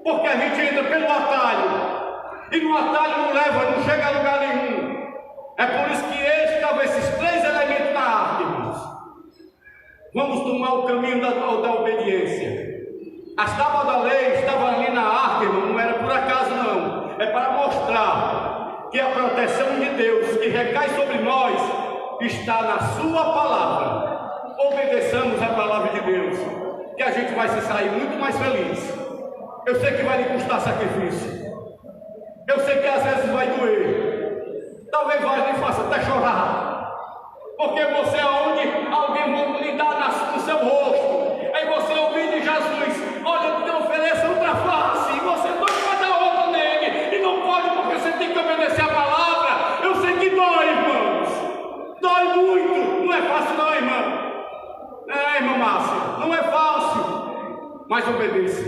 [SPEAKER 1] Porque a gente entra pelo atalho. E no atalho não leva, não chega a lugar nenhum. É por isso que estavam esses três elementos na arte, irmãos. Vamos tomar o caminho da obediência. As tábuas da lei estavam ali na arca, irmão, não era por acaso não. É para mostrar que a proteção de Deus que recai sobre nós está na sua palavra. Obedeçamos a palavra de Deus, que a gente vai se sair muito mais feliz. Eu sei que vai lhe custar sacrifício. Eu sei que às vezes vai doer. Talvez lhe faça até chorar. Porque você é onde alguém lhe dá no seu rosto. Aí você ouve de Jesus: olha, eu te ofereço outra face. E você não pode dar outra nele. E não pode, porque você tem que obedecer a palavra. Eu sei que dói, irmãos. Dói muito. Não é fácil não, irmão. Irmã Márcia, não é fácil. Mas obedeça.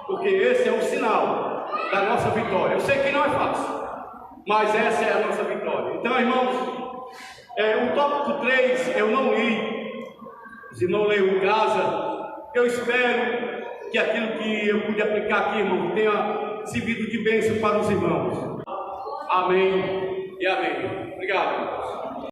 [SPEAKER 1] Porque esse é o sinal da nossa vitória. Eu sei que não é fácil, mas essa é a nossa vitória. Então, irmãos, o tópico 3 eu não li. Se não leu em casa, eu espero que aquilo que eu pude aplicar aqui, irmão, tenha servido de bênção para os irmãos. Amém e amém. Obrigado, irmãos.